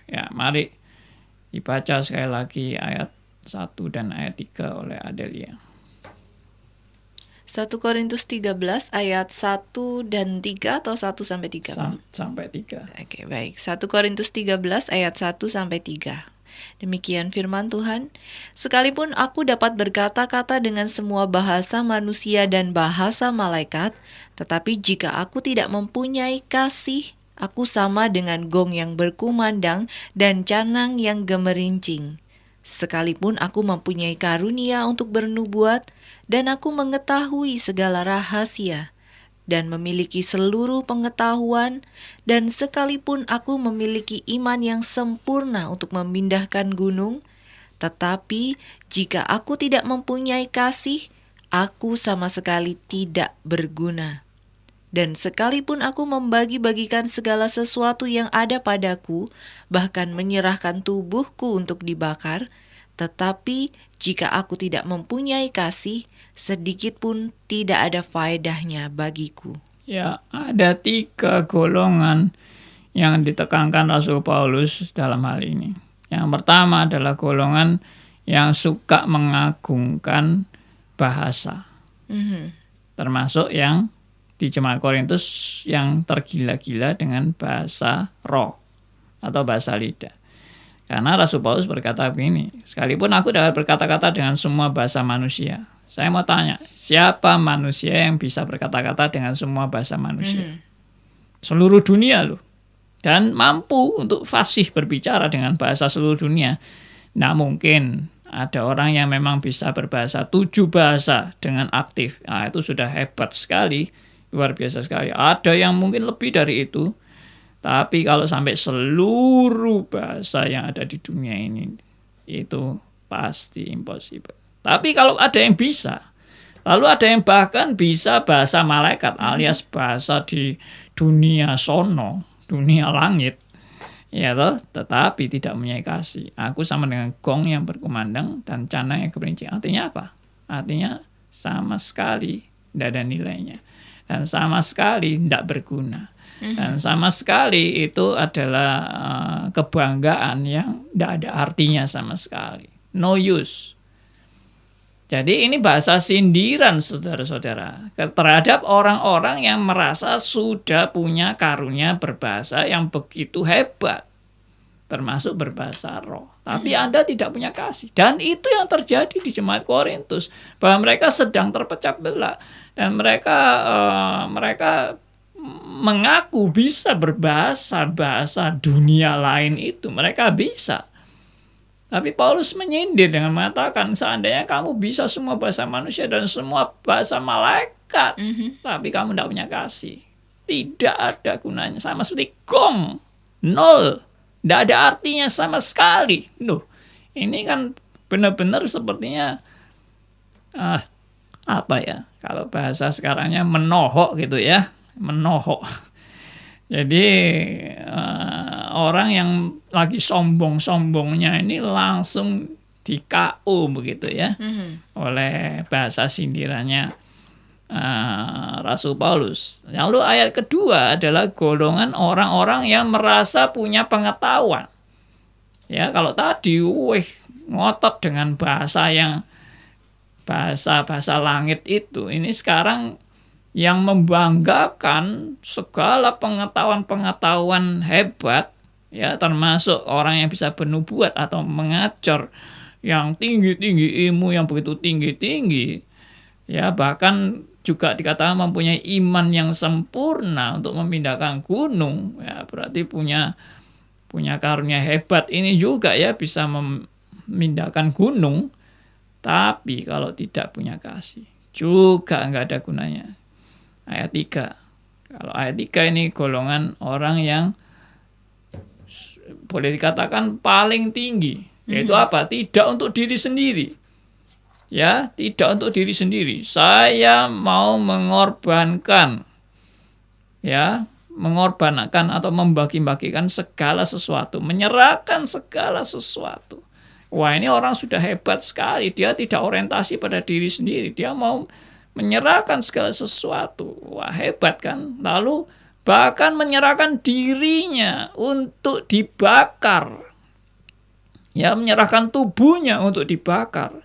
Ya, mari dibaca sekali lagi ayat 1 dan ayat 3 oleh Adelia. 1 Korintus 13 ayat 1 dan 3 atau 1 sampai 3? Sampai 3. Oke, baik. 1 Korintus 13 ayat 1 sampai 3. Demikian firman Tuhan. Sekalipun aku dapat berkata-kata dengan semua bahasa manusia dan bahasa malaikat, tetapi jika aku tidak mempunyai kasih, aku sama dengan gong yang berkumandang dan canang yang gemerincing. Sekalipun aku mempunyai karunia untuk bernubuat, dan aku mengetahui segala rahasia, dan memiliki seluruh pengetahuan, dan sekalipun aku memiliki iman yang sempurna untuk memindahkan gunung, tetapi jika aku tidak mempunyai kasih, aku sama sekali tidak berguna. Dan sekalipun aku membagi-bagikan segala sesuatu yang ada padaku, bahkan menyerahkan tubuhku untuk dibakar, tetapi jika aku tidak mempunyai kasih, sedikit pun tidak ada faedahnya bagiku. Ya, ada 3 golongan yang ditekankan Rasul Paulus dalam hal ini. Yang pertama adalah golongan yang suka mengagungkan bahasa. Termasuk yang di jemaat Korintus yang tergila-gila dengan bahasa roh atau bahasa lidah. Karena Rasul Paulus berkata begini, sekalipun aku dapat berkata-kata dengan semua bahasa manusia. Saya mau tanya, siapa manusia yang bisa berkata-kata dengan semua bahasa manusia? Seluruh dunia loh. Dan mampu untuk fasih berbicara dengan bahasa seluruh dunia. Nah mungkin ada orang yang memang bisa berbahasa 7 bahasa dengan aktif. Nah itu sudah hebat sekali. Luar biasa sekali. Ada yang mungkin lebih dari itu. Tapi kalau sampai seluruh bahasa yang ada di dunia ini, itu pasti impossible. Tapi kalau ada yang bisa, lalu ada yang bahkan bisa bahasa malaikat, alias bahasa di dunia sono, dunia langit, ya toh, tetapi tidak mempunyai kasih. Aku sama dengan gong yang berkumandang dan canang yang gemerincing. Artinya apa? Artinya sama sekali tidak ada nilainya. dan sama sekali tidak berguna. Dan sama sekali itu adalah kebanggaan yang tidak ada artinya sama sekali. No use. Jadi ini bahasa sindiran saudara-saudara terhadap orang-orang yang merasa sudah punya karunia berbahasa yang begitu hebat. Termasuk berbahasa roh. Tapi Anda tidak punya kasih. Dan itu yang terjadi di jemaat Korintus. Bahwa mereka sedang terpecah belah. Dan mereka mengaku bisa berbahasa dunia lain itu. Mereka bisa. Tapi Paulus menyindir dengan mengatakan, seandainya kamu bisa semua bahasa manusia dan semua bahasa malaikat, tapi kamu tidak punya kasih. Tidak ada gunanya. Sama seperti gong. Nol. Tidak ada artinya sama sekali. Loh, ini kan benar-benar sepertinya, apa ya, kalau bahasa sekarangnya menohok gitu ya. Menohok. Jadi orang yang lagi sombong-sombongnya ini langsung di KO begitu ya, oleh bahasa sindirannya Rasul Paulus. Lalu ayat kedua adalah golongan orang-orang yang merasa punya pengetahuan. Ya, kalau tadi ngotot dengan bahasa langit itu, ini sekarang yang membanggakan segala pengetahuan-pengetahuan hebat, ya, termasuk orang yang bisa bernubuat atau mengajar yang tinggi-tinggi, ilmu yang begitu tinggi-tinggi, ya, bahkan juga dikatakan mempunyai iman yang sempurna untuk memindahkan gunung, ya, berarti punya karunia hebat ini juga ya, bisa memindahkan gunung, tapi kalau tidak punya kasih juga nggak ada gunanya. Ayat 3. Kalau ayat 3 ini golongan orang yang boleh dikatakan paling tinggi. Yaitu apa? Tidak untuk diri sendiri. Ya, tidak untuk diri sendiri. Saya mau mengorbankan. Ya, mengorbankan atau membagi-bagikan segala sesuatu. Menyerahkan segala sesuatu. Wah, ini orang sudah hebat sekali. Dia tidak orientasi pada diri sendiri. Dia mau menyerahkan segala sesuatu. Wah, hebat kan? Lalu bahkan menyerahkan dirinya untuk dibakar. Ya, menyerahkan tubuhnya untuk dibakar.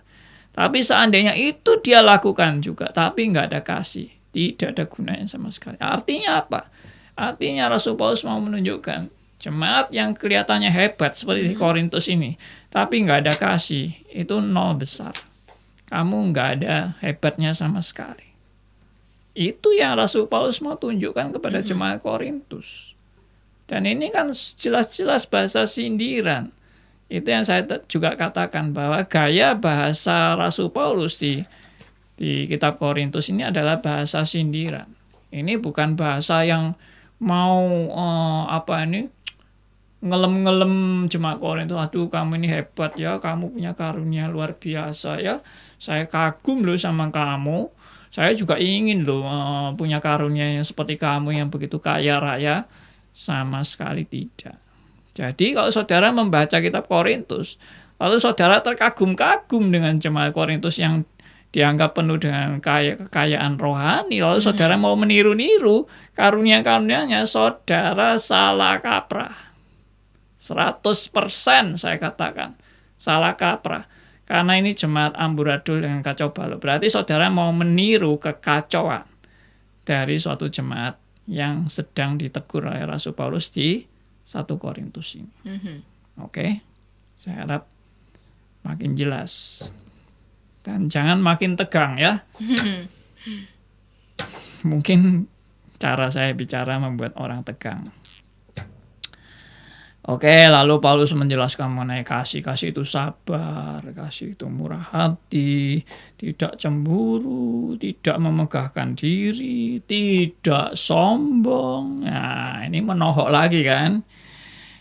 Tapi seandainya itu dia lakukan juga, tapi nggak ada kasih. Tidak ada gunanya sama sekali. Artinya apa? Artinya Rasul Paulus mau menunjukkan jemaat yang kelihatannya hebat seperti di Korintus ini, tapi nggak ada kasih, itu nol besar. Kamu nggak ada hebatnya sama sekali. Itu yang Rasul Paulus mau tunjukkan kepada jemaat Korintus. Dan ini kan jelas-jelas bahasa sindiran. Itu yang saya juga katakan bahwa gaya bahasa Rasul Paulus di kitab Korintus ini adalah bahasa sindiran. Ini bukan bahasa yang mau ngelem-ngelem jemaat Korintus. Aduh, kamu ini hebat ya, kamu punya karunia luar biasa ya. Saya kagum loh sama kamu. Saya juga ingin loh punya karunia yang seperti kamu yang begitu kaya raya. Sama sekali tidak. Jadi kalau saudara membaca kitab Korintus, lalu saudara terkagum-kagum dengan jemaat Korintus yang dianggap penuh dengan kekayaan rohani, lalu saudara mau meniru-niru karunia-karunianya, saudara salah kaprah. 100% saya katakan salah kaprah. Karena ini jemaat amburadul dengan kacau balau. Berarti saudara mau meniru kekacauan dari suatu jemaat yang sedang ditegur oleh Rasul Paulus di 1 Korintus ini. Oke, saya harap makin jelas. Dan jangan makin tegang ya. Mungkin cara saya bicara membuat orang tegang. Oke, lalu Paulus menjelaskan mengenai kasih. Kasih itu sabar, kasih itu murah hati, tidak cemburu, tidak memegahkan diri, tidak sombong. Nah, ini menohok lagi kan.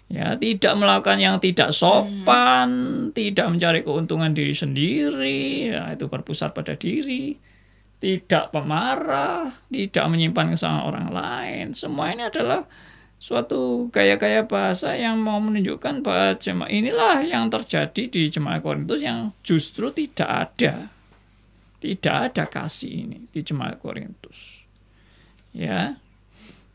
Ya, tidak melakukan yang tidak sopan, tidak mencari keuntungan diri sendiri, ya, itu berpusat pada diri, tidak pemarah, tidak menyimpan kesalahan orang lain. Semua ini adalah suatu gaya-gaya bahasa yang mau menunjukkan bahwa jemaat inilah yang terjadi di jemaat Korintus yang justru tidak ada kasih ini di jemaat Korintus. Ya.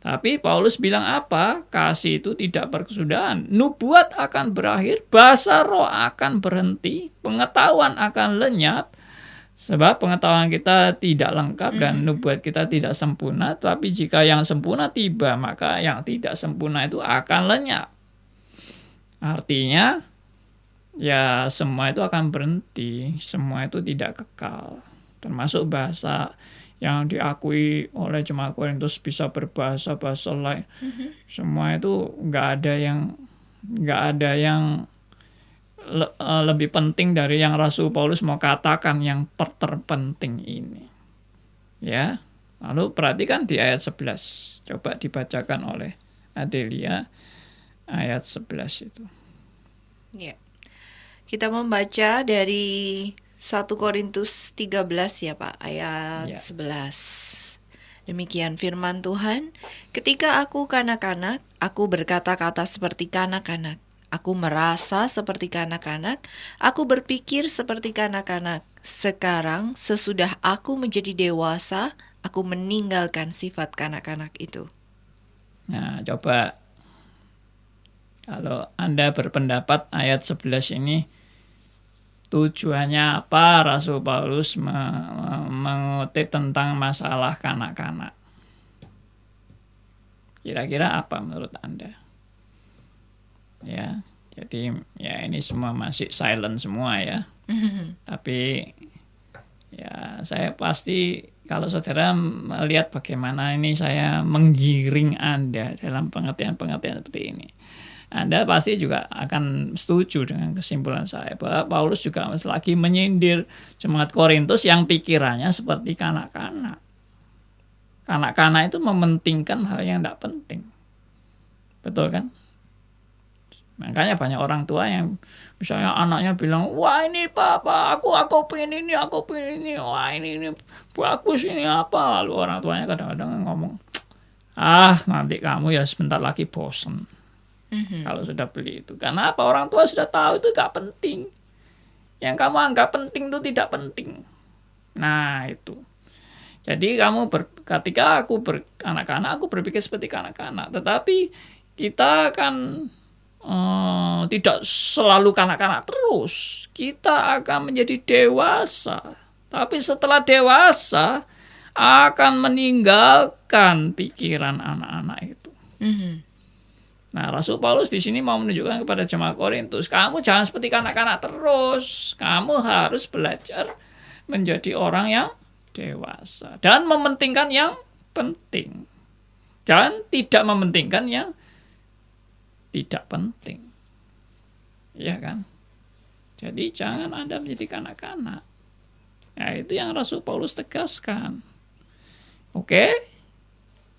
Tapi Paulus bilang apa? Kasih itu tidak berkesudahan. Nubuat akan berakhir, bahasa roh akan berhenti, pengetahuan akan lenyap. Sebab pengetahuan kita tidak lengkap dan nubuat kita tidak sempurna. Tapi jika yang sempurna tiba, maka yang tidak sempurna itu akan lenyap. Artinya, ya semua itu akan berhenti. Semua itu tidak kekal. Termasuk bahasa yang diakui oleh jemaat Korintus bisa berbahasa-bahasa lain. Semua itu nggak ada yang lebih penting dari yang Rasul Paulus mau katakan yang terpenting ini. Ya. Lalu perhatikan di ayat 11. Coba dibacakan oleh Adelia ayat 11 itu. Ya. Kita membaca dari 1 Korintus 13 ya Pak, ayat 11. Demikian firman Tuhan, ketika aku kanak-kanak, aku berkata-kata seperti kanak-kanak. Aku merasa seperti kanak-kanak, aku berpikir seperti kanak-kanak. Sekarang, sesudah aku menjadi dewasa, aku meninggalkan sifat kanak-kanak itu. Nah, coba kalau Anda berpendapat ayat 11 ini tujuannya apa Rasul Paulus mengutip tentang masalah kanak-kanak? Kira-kira apa menurut Anda? Ya, jadi ya ini semua masih silent semua ya. Tapi ya saya pasti kalau saudara melihat bagaimana ini saya menggiring Anda dalam pengertian-pengertian seperti ini, Anda pasti juga akan setuju dengan kesimpulan saya bahwa Paulus juga lagi menyindir jemaat Korintus yang pikirannya seperti kanak-kanak. Kanak-kanak itu mementingkan hal yang tidak penting. Betul kan? Makanya banyak orang tua yang misalnya anaknya bilang, wah ini papa, aku pengen ini, wah ini bagus ini apa. Lalu orang tuanya kadang-kadang ngomong, nanti kamu ya sebentar lagi bosen. Kalau sudah beli itu. Karena apa? Orang tua sudah tahu itu gak penting. Yang kamu anggap penting itu tidak penting. Nah itu. Jadi ketika aku kanak-kanak, aku berpikir seperti kanak-kanak. Tetapi kita kan tidak selalu kanak-kanak terus. Kita akan menjadi dewasa. Tapi setelah dewasa akan meninggalkan pikiran anak-anak itu. Nah, Rasul Paulus di sini mau menunjukkan kepada jemaat Korintus, kamu jangan seperti kanak-kanak terus. Kamu harus belajar menjadi orang yang dewasa dan mementingkan yang penting. Dan tidak mementingkan yang tidak penting. Iya kan? Jadi jangan Anda menjadi kanak-kanak. Nah, itu yang Rasul Paulus tegaskan. Oke?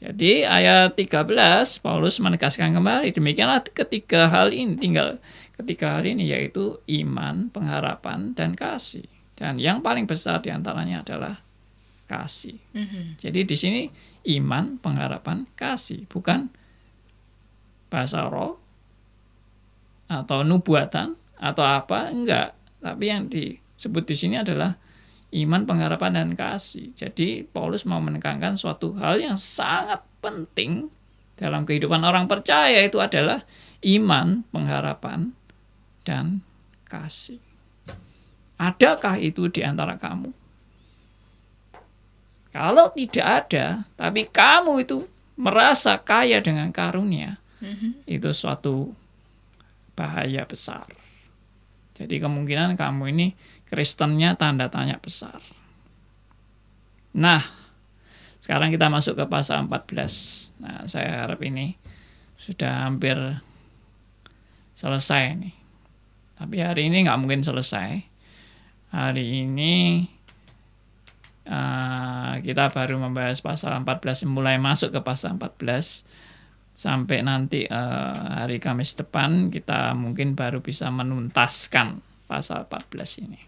Jadi ayat 13 Paulus menegaskan kembali demikianlah ketiga hal ini yaitu iman, pengharapan dan kasih. Dan yang paling besar diantaranya adalah kasih. Jadi di sini iman, pengharapan, kasih, bukan bahasa roh atau nubuatan atau apa, enggak. Tapi yang disebut di sini adalah iman, pengharapan, dan kasih. Jadi Paulus mau menekankan suatu hal yang sangat penting dalam kehidupan orang percaya itu adalah iman, pengharapan, dan kasih. Adakah itu di antara kamu? Kalau tidak ada, tapi kamu itu merasa kaya dengan karunia, itu suatu bahaya besar. Jadi kemungkinan kamu ini Kristennya tanda tanya besar. Nah, sekarang kita masuk ke pasal 14. Nah, saya harap ini sudah hampir selesai nih. Tapi hari ini nggak mungkin selesai. Hari ini kita baru membahas pasal 14, mulai masuk ke pasal 14. Sampai nanti hari Kamis depan kita mungkin baru bisa menuntaskan pasal 14 ini.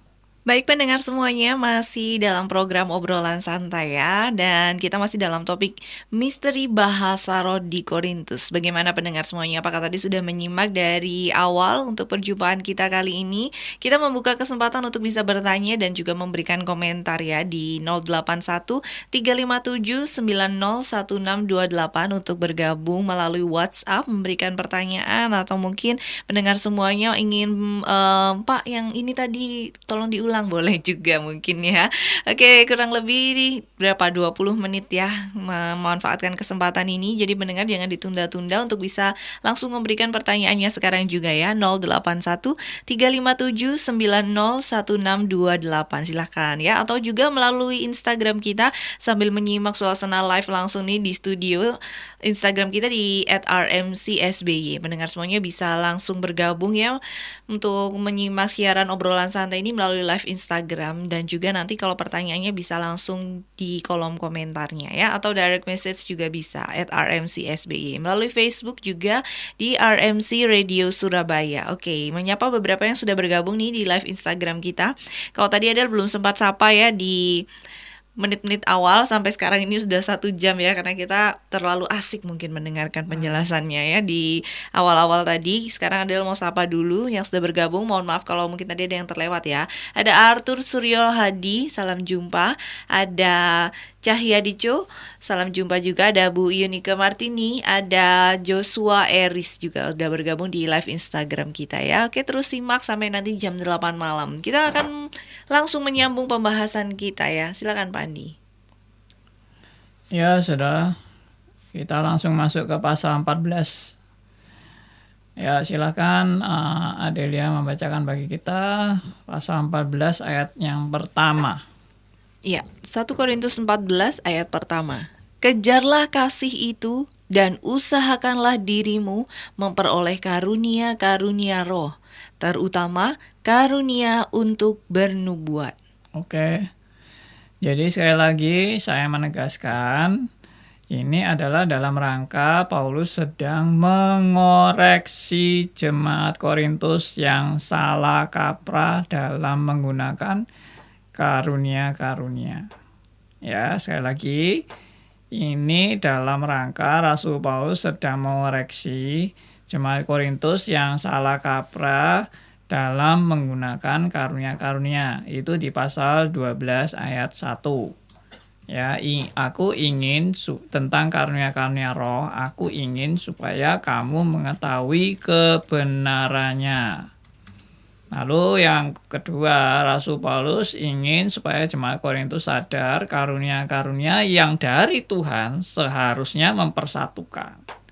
Baik pendengar semuanya, masih dalam program obrolan santai ya. Dan kita masih dalam topik misteri bahasa roh di Korintus. Bagaimana pendengar semuanya? Apakah tadi sudah menyimak dari awal untuk perjumpaan kita kali ini? Kita membuka kesempatan untuk bisa bertanya dan juga memberikan komentar ya di 081 357 901628 untuk bergabung melalui WhatsApp, memberikan pertanyaan atau mungkin pendengar semuanya ingin Pak yang ini tadi tolong diulang boleh juga mungkin ya. Oke, kurang lebih berapa 20 menit ya memanfaatkan kesempatan ini. Jadi pendengar jangan ditunda-tunda untuk bisa langsung memberikan pertanyaannya sekarang juga ya. 081 357 901628 silahkan ya, atau juga melalui Instagram kita sambil menyimak suasana live langsung nih di studio. Instagram kita di @rmcsby. Pendengar semuanya bisa langsung bergabung ya untuk menyimak siaran obrolan santai ini melalui live Instagram, dan juga nanti kalau pertanyaannya bisa langsung di kolom komentarnya ya, atau direct message juga bisa @rmcsby. Melalui Facebook juga di RMC Radio Surabaya. Oke, menyapa beberapa yang sudah bergabung nih di live Instagram kita. Kalau tadi ada belum sempat sapa ya di menit-menit awal, sampai sekarang ini sudah 1 jam ya, karena kita terlalu asik mungkin mendengarkan penjelasannya ya di awal-awal tadi. Sekarang Adel mau sapa dulu yang sudah bergabung, mohon maaf kalau mungkin tadi ada yang terlewat ya. Ada Arthur Suryo Hadi, salam jumpa. Ada Cahya Dico, salam jumpa juga. Ada Bu Yunike Martini, ada Joshua Eris juga udah bergabung di live Instagram kita ya. Oke, terus simak sampai nanti jam 8 malam. Kita akan langsung menyambung pembahasan kita ya. Silakan Pak Andi. Ya, saudara, kita langsung masuk ke pasal 14. Ya, silakan Adelia membacakan bagi kita pasal 14 ayat yang pertama. Iya, 1 Korintus 14 ayat pertama. Kejarlah kasih itu dan usahakanlah dirimu memperoleh karunia-karunia roh, terutama karunia untuk bernubuat. Oke. Jadi sekali lagi saya menegaskan, ini adalah dalam rangka Paulus sedang mengoreksi jemaat Korintus yang salah kaprah dalam menggunakan karunia-karunia. Ya, sekali lagi, ini dalam rangka Rasul Paulus sedang mengoreksi jemaat Korintus yang salah kaprah dalam menggunakan karunia-karunia. Itu di pasal 12 ayat 1. Ya, aku ingin tentang karunia-karunia roh, aku ingin supaya kamu mengetahui kebenarannya. Lalu yang kedua, Rasul Paulus ingin supaya jemaat Korintus sadar karunia-karunia yang dari Tuhan seharusnya mempersatukan.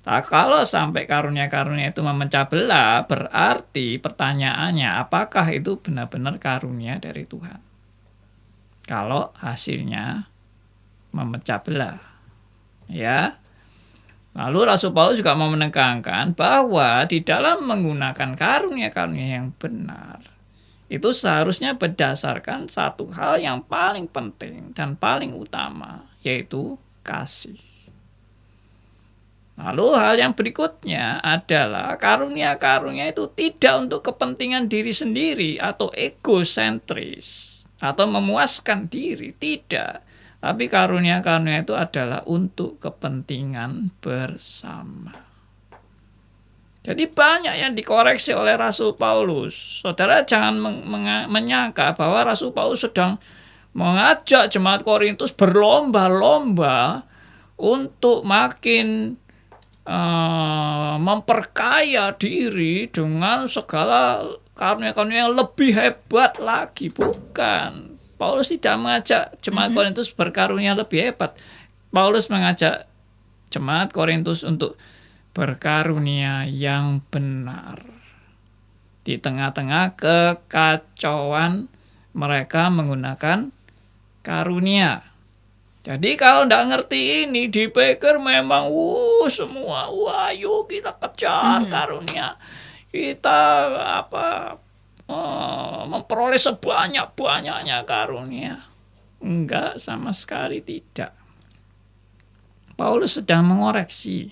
Nah, kalau sampai karunia-karunia itu memecah belah, berarti pertanyaannya apakah itu benar-benar karunia dari Tuhan? Kalau hasilnya memecah belah. Ya. Lalu Rasul Paulus juga mau menekankan bahwa di dalam menggunakan karunia-karunia yang benar, itu seharusnya berdasarkan satu hal yang paling penting dan paling utama, yaitu kasih. Lalu hal yang berikutnya adalah karunia-karunia itu tidak untuk kepentingan diri sendiri atau egosentris atau memuaskan diri, tidak. Tapi karunia-karunia itu adalah untuk kepentingan bersama. Jadi banyak yang dikoreksi oleh Rasul Paulus. Saudara jangan menyangka bahwa Rasul Paulus sedang mengajak jemaat Korintus berlomba-lomba untuk makin memperkaya diri dengan segala karunia-karunia yang lebih hebat lagi. Bukan. Paulus tidak mengajak jemaat Korintus berkarunia lebih hebat. Paulus mengajak jemaat Korintus untuk berkarunia yang benar. Di tengah-tengah kekacauan mereka menggunakan karunia. Jadi kalau tidak ngerti ini, dipikir memang semua, yuk kita kejar karunia. Kita memperoleh sebanyak-banyaknya karunia. Enggak, sama sekali tidak. Paulus sedang mengoreksi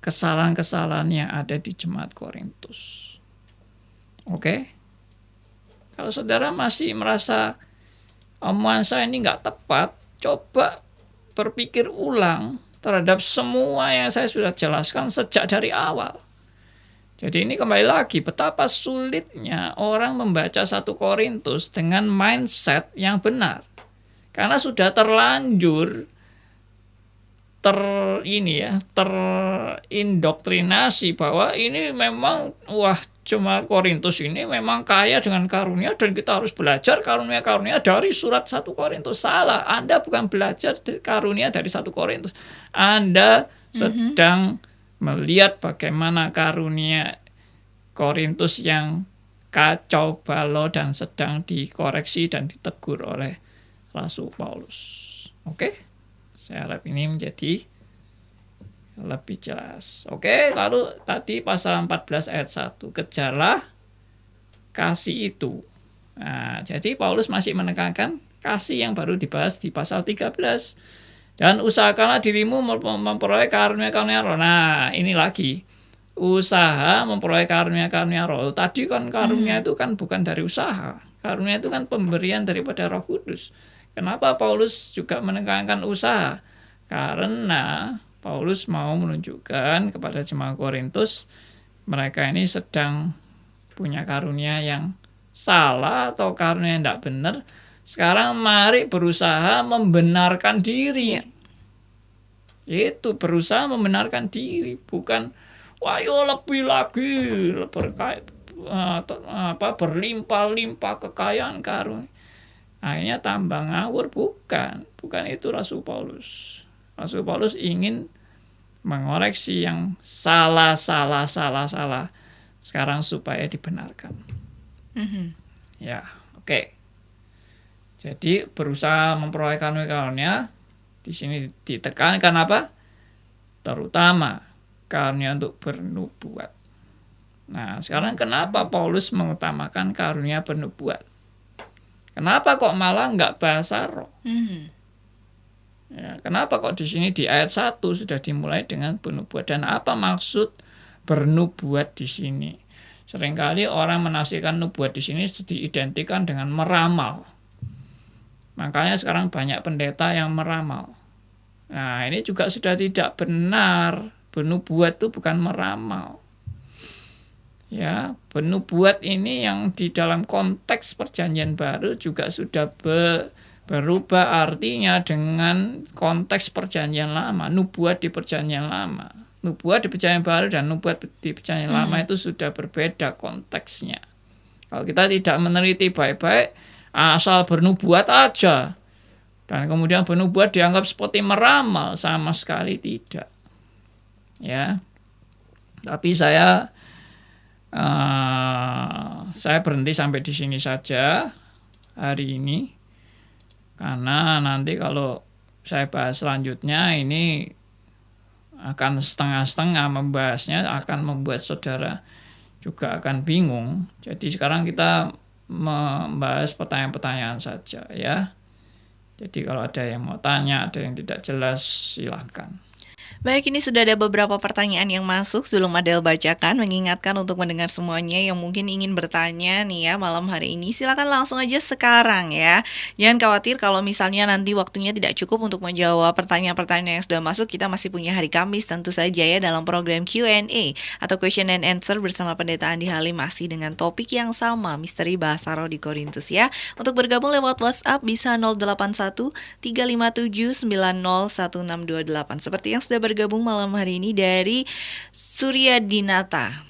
kesalahan-kesalahan yang ada di jemaat Korintus. Oke? Kalau saudara masih merasa omongan saya ini nggak tepat, coba berpikir ulang terhadap semua yang saya sudah jelaskan sejak dari awal. Jadi ini kembali lagi, betapa sulitnya orang membaca 1 Korintus dengan mindset yang benar. Karena sudah terlanjur terindoktrinasi bahwa ini memang cuma Korintus ini memang kaya dengan karunia dan kita harus belajar karunia-karunia dari surat 1 Korintus. Salah, Anda bukan belajar karunia dari 1 Korintus. Anda sedang melihat bagaimana karunia Korintus yang kacau balau dan sedang dikoreksi dan ditegur oleh Rasul Paulus. Oke? Saya harap ini menjadi lebih jelas. Oke, lalu tadi pasal 14 ayat 1. Kejarlah kasih itu. Nah, jadi Paulus masih menekankan kasih yang baru dibahas di pasal 13. Dan usahakanlah dirimu memperoleh karunia-karunia roh. Nah, ini lagi. Usaha memperoleh karunia-karunia roh. Tadi kan karunia itu kan bukan dari usaha. Karunia itu kan pemberian daripada Roh Kudus. Kenapa Paulus juga menekankan usaha? Karena Paulus mau menunjukkan kepada jemaat Korintus mereka ini sedang punya karunia yang salah atau karunia yang tidak benar. Sekarang mari berusaha membenarkan diri. Itu berusaha membenarkan diri, bukan ayo lebih lagi berlimpah-limpah kekayaan karunia. Akhirnya tambah ngawur, bukan itu Rasul Paulus. Rasul Paulus ingin mengoreksi yang salah sekarang supaya dibenarkan. Ya, oke. Jadi berusaha memperoleh karunia di sini ditekankan apa? Terutama karunia untuk bernubuat. Nah, sekarang kenapa Paulus mengutamakan karunia bernubuat? Kenapa kok malah nggak bahasa roh? Ya, kenapa kok di sini di ayat 1 sudah dimulai dengan bernubuat? Dan apa maksud bernubuat di sini? Seringkali orang menafsirkan nubuat di sini diidentikan dengan meramal. Makanya sekarang banyak pendeta yang meramal. Nah, ini juga sudah tidak benar. Bernubuat itu bukan meramal. Ya, bernubuat ini yang di dalam konteks perjanjian baru juga sudah berubah artinya dengan konteks perjanjian lama. Nubuat di perjanjian lama. Nubuat di perjanjian baru dan nubuat di perjanjian lama itu sudah berbeda konteksnya. Kalau kita tidak meneliti baik-baik, asal bernubuat aja. Dan kemudian bernubuat dianggap seperti meramal, sama sekali tidak. Ya. Tapi saya berhenti sampai di sini saja hari ini. Karena nanti kalau saya bahas selanjutnya ini akan setengah-setengah membahasnya, akan membuat saudara juga akan bingung. Jadi sekarang kita membahas pertanyaan-pertanyaan saja ya. Jadi kalau ada yang mau tanya, ada yang tidak jelas, silahkan. Baik, ini sudah ada beberapa pertanyaan yang masuk sebelum Adel bacakan. Mengingatkan untuk mendengar semuanya yang mungkin ingin bertanya nih ya malam hari ini, silakan langsung aja sekarang ya. Jangan khawatir kalau misalnya nanti waktunya tidak cukup untuk menjawab pertanyaan-pertanyaan yang sudah masuk. Kita masih punya hari Kamis tentu saja ya dalam program Q&A atau Question and Answer bersama Pendeta Andi Halim, masih dengan topik yang sama, misteri bahasa roh di Korintus ya. Untuk bergabung lewat WhatsApp bisa 081 357 901628. Seperti yang sudah bergabung malam hari ini dari Surya Dinata.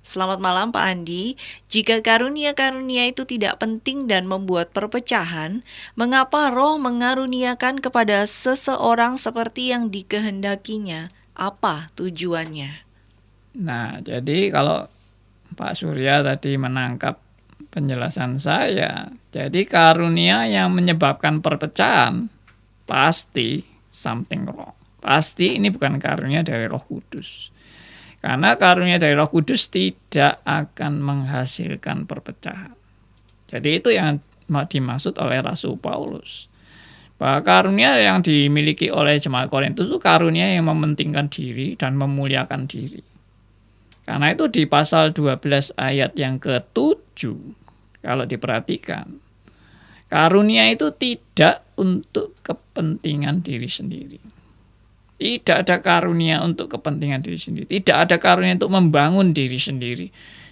Selamat malam Pak Andi. Jika karunia-karunia itu tidak penting dan membuat perpecahan, mengapa Roh mengaruniakan kepada seseorang seperti yang dikehendakinya? Apa tujuannya? Nah, jadi kalau Pak Surya tadi menangkap penjelasan saya, jadi karunia yang menyebabkan perpecahan pasti something wrong. Pasti ini bukan karunia dari Roh Kudus. Karena karunia dari Roh Kudus tidak akan menghasilkan perpecahan. Jadi itu yang dimaksud oleh Rasul Paulus. Bahwa karunia yang dimiliki oleh jemaat Korintus itu karunia yang mementingkan diri dan memuliakan diri. Karena itu di pasal 12 ayat yang ke-7, Kalau diperhatikan, karunia itu tidak untuk kepentingan diri sendiri. Tidak ada karunia untuk kepentingan diri sendiri. Tidak ada karunia untuk membangun diri sendiri.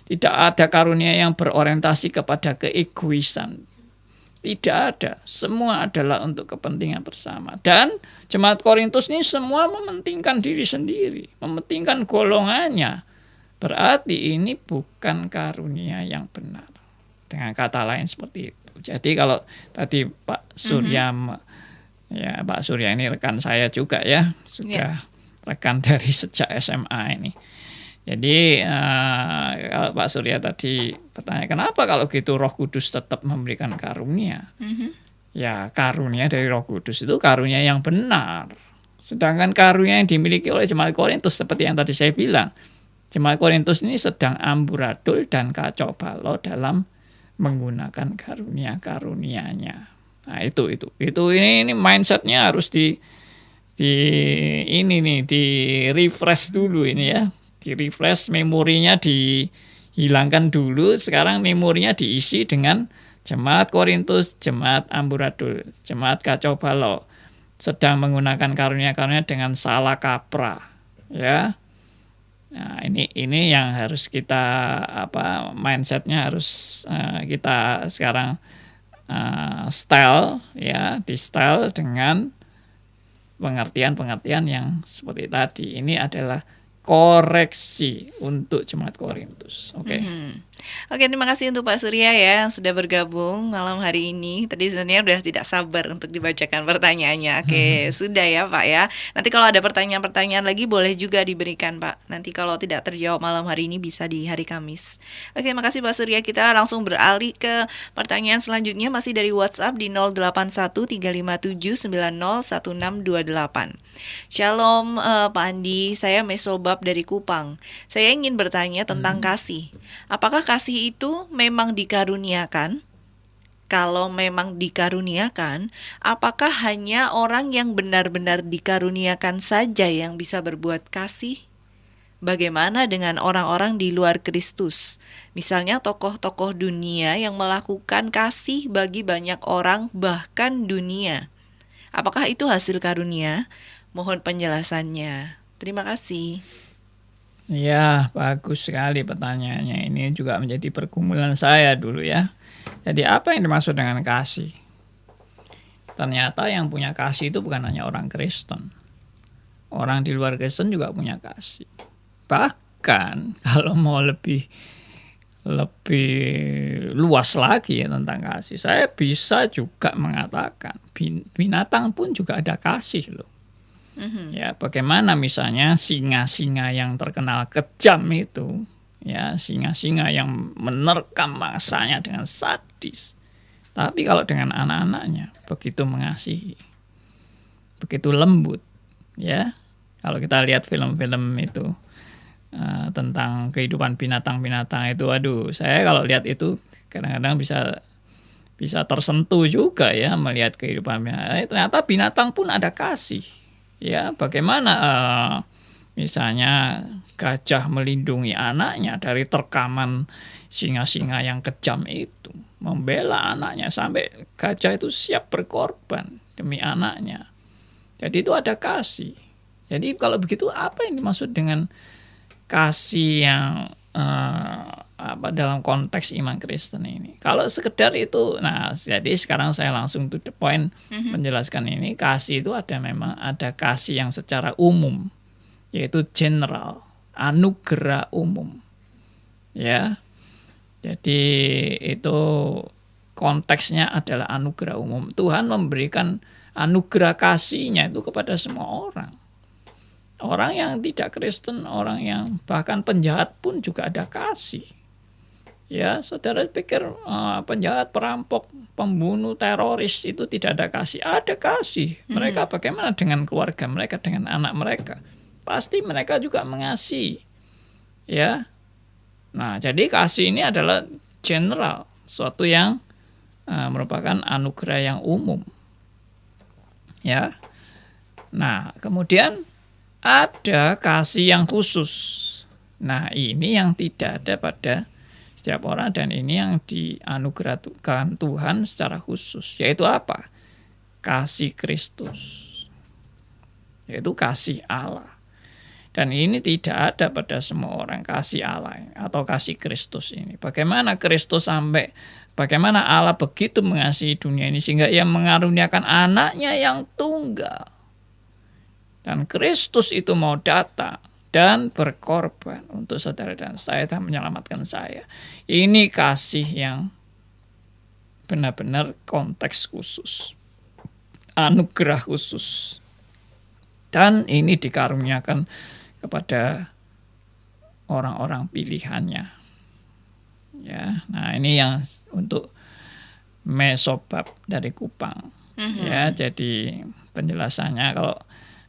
Tidak ada karunia yang berorientasi kepada keegoisan. Tidak ada. Semua adalah untuk kepentingan bersama. Dan jemaat Korintus ini semua mementingkan diri sendiri. Mementingkan golongannya. Berarti ini bukan karunia yang benar. Dengan kata lain seperti itu. Jadi kalau tadi Pak Surya, ya Pak Surya ini rekan saya juga ya. Sudah rekan dari sejak SMA ini. Jadi kalau Pak Surya tadi bertanya kenapa kalau gitu Roh Kudus tetap memberikan karunia. Ya karunia dari Roh Kudus itu karunia yang benar. Sedangkan karunia yang dimiliki oleh jemaat Korintus seperti yang tadi saya bilang. Jemaat Korintus ini sedang amburadul dan kacau balau dalam menggunakan karunia-karunianya. Nah ini mindsetnya harus di refresh dulu ini ya. Di refresh, memorinya dihilangkan dulu, sekarang memorinya diisi dengan jemaat Korintus, jemaat amburadul, jemaat kacau balau, sedang menggunakan karunia-karunia dengan salah kaprah, ya. Nah, ini yang harus kita mindsetnya harus kita sekarang di style dengan pengertian-pengertian yang seperti tadi. Ini adalah koreksi untuk jemaat Korintus. Oke. Oke, terima kasih untuk Pak Surya ya yang sudah bergabung malam hari ini. Tadi sebenarnya udah tidak sabar untuk dibacakan pertanyaannya. Oke, sudah ya Pak ya. Nanti kalau ada pertanyaan-pertanyaan lagi boleh juga diberikan Pak. Nanti kalau tidak terjawab malam hari ini bisa di hari Kamis. Oke, makasih Pak Surya. Kita langsung beralih ke pertanyaan selanjutnya masih dari WhatsApp di 081357901628. Shalom Pak Andi, saya Mesobab dari Kupang. Saya ingin bertanya tentang kasih. Apakah kasih itu memang dikaruniakan? Kalau memang dikaruniakan, apakah hanya orang yang benar-benar dikaruniakan saja yang bisa berbuat kasih? Bagaimana dengan orang-orang di luar Kristus? Misalnya tokoh-tokoh dunia yang melakukan kasih bagi banyak orang bahkan dunia. Apakah itu hasil karunia? Mohon penjelasannya. Terima kasih. Ya, bagus sekali pertanyaannya. Ini juga menjadi pergumulan saya dulu ya. Jadi apa yang dimaksud dengan kasih? Ternyata yang punya kasih itu bukan hanya orang Kristen. Orang di luar Kristen juga punya kasih. Bahkan kalau mau lebih luas lagi ya tentang kasih, saya bisa juga mengatakan binatang pun juga ada kasih loh. Ya, bagaimana misalnya singa-singa yang terkenal kejam itu, ya singa-singa yang menerkam mangsanya dengan sadis. Tapi kalau dengan anak-anaknya begitu mengasihi, begitu lembut, ya. Kalau kita lihat film-film itu tentang kehidupan binatang-binatang itu, aduh, saya kalau lihat itu kadang-kadang bisa tersentuh juga ya melihat kehidupan binatang. Ternyata binatang pun ada kasih. Ya, bagaimana misalnya gajah melindungi anaknya dari terkaman singa-singa yang kejam itu, membela anaknya sampai gajah itu siap berkorban demi anaknya. Jadi itu ada kasih. Jadi kalau begitu apa yang dimaksud dengan kasih yang dalam konteks iman Kristen ini? Kalau sekedar itu, nah jadi sekarang saya langsung to the point menjelaskan ini. Kasih itu memang ada kasih yang secara umum, yaitu general, anugerah umum, ya. Jadi itu konteksnya adalah anugerah umum. Tuhan memberikan anugerah kasih-Nya itu kepada semua orang. Orang yang tidak Kristen, orang yang bahkan penjahat pun juga ada kasih. Ya, saudara pikir penjahat, perampok, pembunuh, teroris itu tidak ada kasih? Ada kasih. Mereka bagaimana dengan keluarga mereka, dengan anak mereka? Pasti mereka juga mengasihi. Ya. Nah, jadi kasih ini adalah general, suatu yang merupakan anugerah yang umum. Ya. Nah, kemudian ada kasih yang khusus. Nah, ini yang tidak ada pada setiap orang, dan ini yang dianugerahkan Tuhan secara khusus, yaitu apa? Kasih Kristus, yaitu kasih Allah. Dan ini tidak ada pada semua orang, kasih Allah atau kasih Kristus ini. Bagaimana Allah begitu mengasihi dunia ini sehingga ia mengaruniakan anaknya yang tunggal. Dan Kristus itu mau datang dan berkorban untuk saudara dan saya dan menyelamatkan saya. Ini kasih yang benar-benar konteks khusus, anugerah khusus. Dan ini dikaruniakan kepada orang-orang pilihannya. Ya, nah ini yang untuk mesobab dari Kupang. Ya, jadi penjelasannya kalau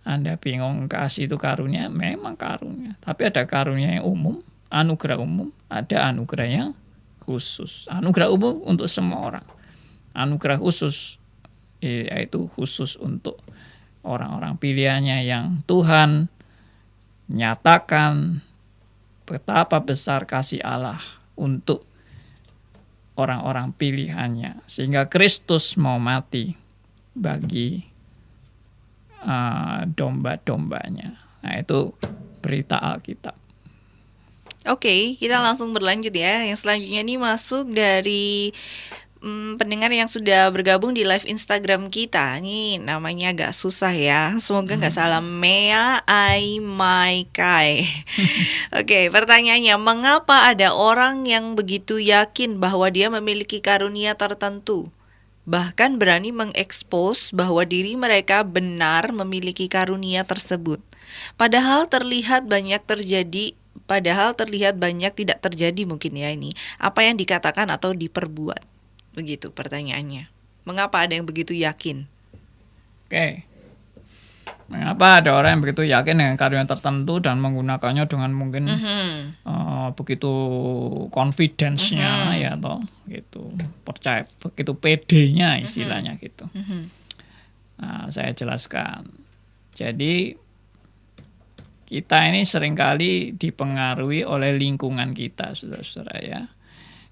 Anda bingung kasih itu karunia, memang karunia. Tapi ada karunia yang umum, anugerah umum, ada anugerah yang khusus. Anugerah umum untuk semua orang. Anugerah khusus yaitu khusus untuk orang-orang pilihannya yang Tuhan nyatakan betapa besar kasih Allah untuk orang-orang pilihannya, sehingga Kristus mau mati bagi domba-dombanya. Nah, itu berita Alkitab. Oke, kita langsung berlanjut ya. Yang selanjutnya ini masuk dari pendengar yang sudah bergabung di live Instagram kita. Ini namanya agak susah ya. Semoga nggak salah. Mea Ai Mai Kai. Oke, pertanyaannya, mengapa ada orang yang begitu yakin bahwa dia memiliki karunia tertentu, bahkan berani mengekspos bahwa diri mereka benar memiliki karunia tersebut, padahal terlihat banyak tidak terjadi mungkin ya ini. Apa yang dikatakan atau diperbuat? Begitu pertanyaannya. Mengapa ada yang begitu yakin? Oke. Mengapa ada orang yang begitu yakin dengan karunia tertentu dan menggunakannya dengan mungkin begitu confidence-nya ya toh, gitu. Percaya, begitu PD-nya istilahnya gitu. Nah, saya jelaskan. Jadi kita ini seringkali dipengaruhi oleh lingkungan kita, saudara-saudara ya.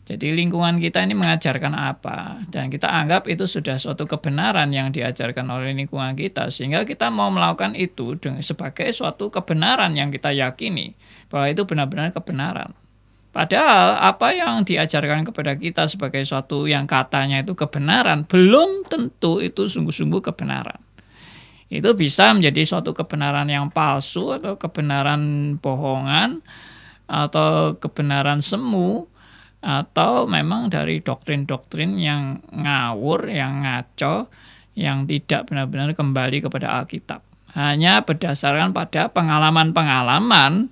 Jadi lingkungan kita ini mengajarkan apa, dan kita anggap itu sudah suatu kebenaran yang diajarkan oleh lingkungan kita, sehingga kita mau melakukan itu sebagai suatu kebenaran yang kita yakini bahwa itu benar-benar kebenaran. Padahal apa yang diajarkan kepada kita sebagai suatu yang katanya itu kebenaran, belum tentu itu sungguh-sungguh kebenaran. Itu bisa menjadi suatu kebenaran yang palsu atau kebenaran bohongan atau kebenaran semu, atau memang dari doktrin-doktrin yang ngawur, yang ngaco, yang tidak benar-benar kembali kepada Alkitab. Hanya berdasarkan pada pengalaman-pengalaman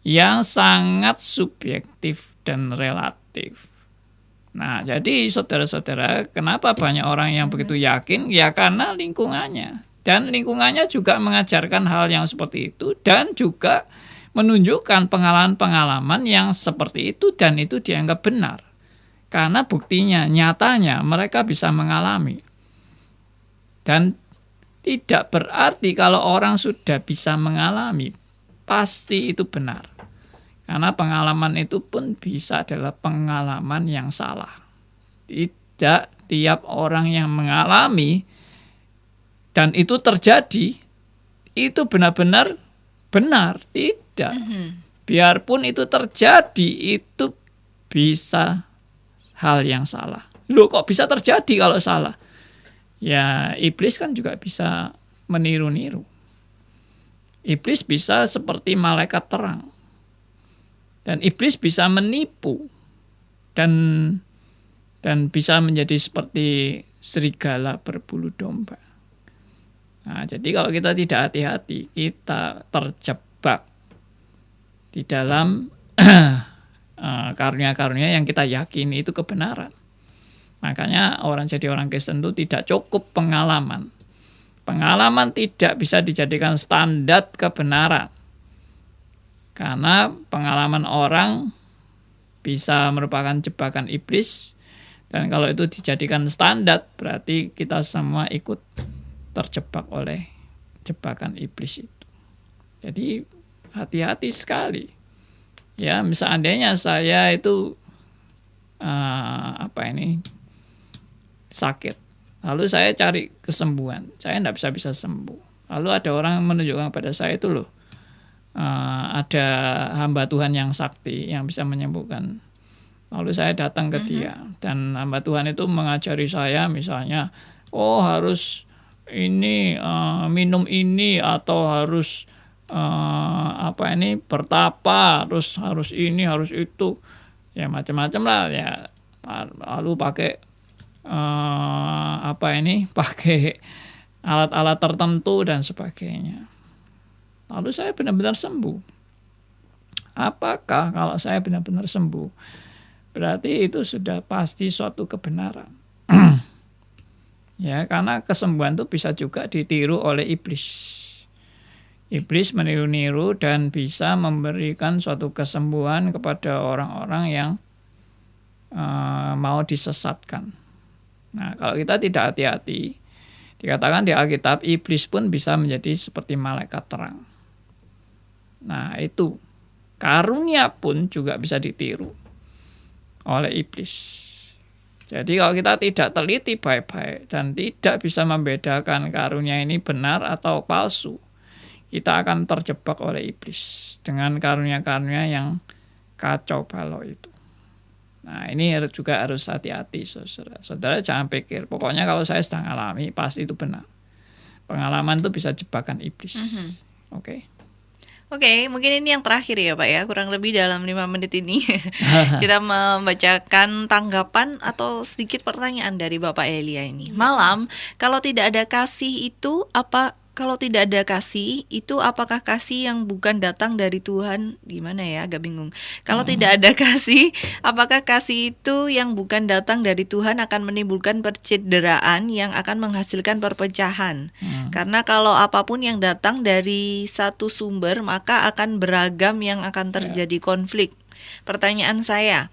yang sangat subjektif dan relatif. Nah, jadi saudara-saudara, kenapa banyak orang yang begitu yakin? Ya karena lingkungannya. Dan lingkungannya juga mengajarkan hal yang seperti itu, dan juga menunjukkan pengalaman-pengalaman yang seperti itu, dan itu dianggap benar. Karena buktinya, nyatanya mereka bisa mengalami. Dan tidak berarti kalau orang sudah bisa mengalami, pasti itu benar. Karena pengalaman itu pun bisa adalah pengalaman yang salah. Tidak tiap orang yang mengalami, dan itu terjadi, itu benar-benar benar, tidak. Biarpun itu terjadi, itu bisa hal yang salah. Loh, kok bisa terjadi kalau salah? Ya, iblis kan juga bisa meniru-niru. Iblis bisa seperti malaikat terang. Dan iblis bisa menipu. Dan bisa menjadi seperti serigala berbulu domba. Nah, jadi kalau kita tidak hati-hati, kita terjebak di dalam karunia-karunia yang kita yakini itu kebenaran. Makanya jadi orang Kristen itu tidak cukup pengalaman. Pengalaman tidak bisa dijadikan standar kebenaran. Karena pengalaman orang bisa merupakan jebakan iblis, dan kalau itu dijadikan standar, berarti kita semua ikut terjebak oleh jebakan iblis itu. Jadi hati-hati sekali. Ya, seandainya saya itu sakit. Lalu saya cari kesembuhan, saya tidak bisa sembuh. Lalu ada orang menunjukkan pada saya itu loh, ada hamba Tuhan yang sakti yang bisa menyembuhkan. Lalu saya datang ke dia, dan hamba Tuhan itu mengajari saya misalnya, harus ini minum ini, atau harus bertapa, harus ini, harus itu, ya macam-macam lah ya. Lalu pakai pakai alat-alat tertentu dan sebagainya. Lalu saya benar-benar sembuh. Apakah kalau saya benar-benar sembuh, berarti itu sudah pasti suatu kebenaran? Ya, karena kesembuhan itu bisa juga ditiru oleh iblis. Iblis meniru-niru dan bisa memberikan suatu kesembuhan kepada orang-orang yang mau disesatkan. Nah, kalau kita tidak hati-hati, dikatakan di Alkitab, iblis pun bisa menjadi seperti malaikat terang. Nah, itu karunia pun juga bisa ditiru oleh iblis. Jadi kalau kita tidak teliti baik-baik dan tidak bisa membedakan karunia ini benar atau palsu, kita akan terjebak oleh iblis dengan karunia-karunia yang kacau balau itu. Nah, ini juga harus hati-hati, saudara. Saudara jangan pikir, pokoknya kalau saya sedang alami, pasti itu benar. Pengalaman itu bisa jebakan iblis. Oke. Oke, mungkin ini yang terakhir ya Pak ya, kurang lebih dalam 5 menit ini. Kita membacakan tanggapan atau sedikit pertanyaan dari Bapak Elia ini. Malam, kalau tidak ada kasih itu apa? Kalau tidak ada kasih, itu apakah kasih yang bukan datang dari Tuhan? Gimana ya, agak bingung. Kalau tidak ada kasih, apakah kasih itu yang bukan datang dari Tuhan akan menimbulkan percederaan yang akan menghasilkan perpecahan? Karena kalau apapun yang datang dari satu sumber, maka akan beragam yang akan terjadi konflik. Pertanyaan saya,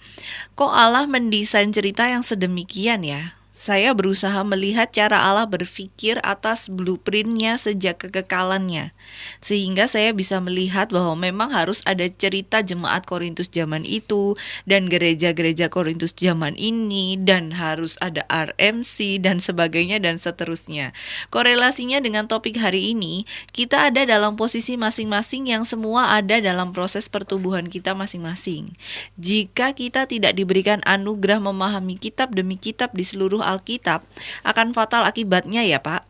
kok Allah mendesain cerita yang sedemikian ya? Saya berusaha melihat cara Allah berpikir atas blueprint-nya sejak kekekalannya. Sehingga saya bisa melihat bahwa memang harus ada cerita jemaat Korintus zaman itu, dan gereja-gereja Korintus zaman ini, dan harus ada RMC, dan sebagainya, dan seterusnya. Korelasinya dengan topik hari ini, kita ada dalam posisi masing-masing yang semua ada dalam proses pertumbuhan kita masing-masing. Jika kita tidak diberikan anugerah memahami kitab demi kitab di seluruh Alkitab, akan fatal akibatnya ya Pak.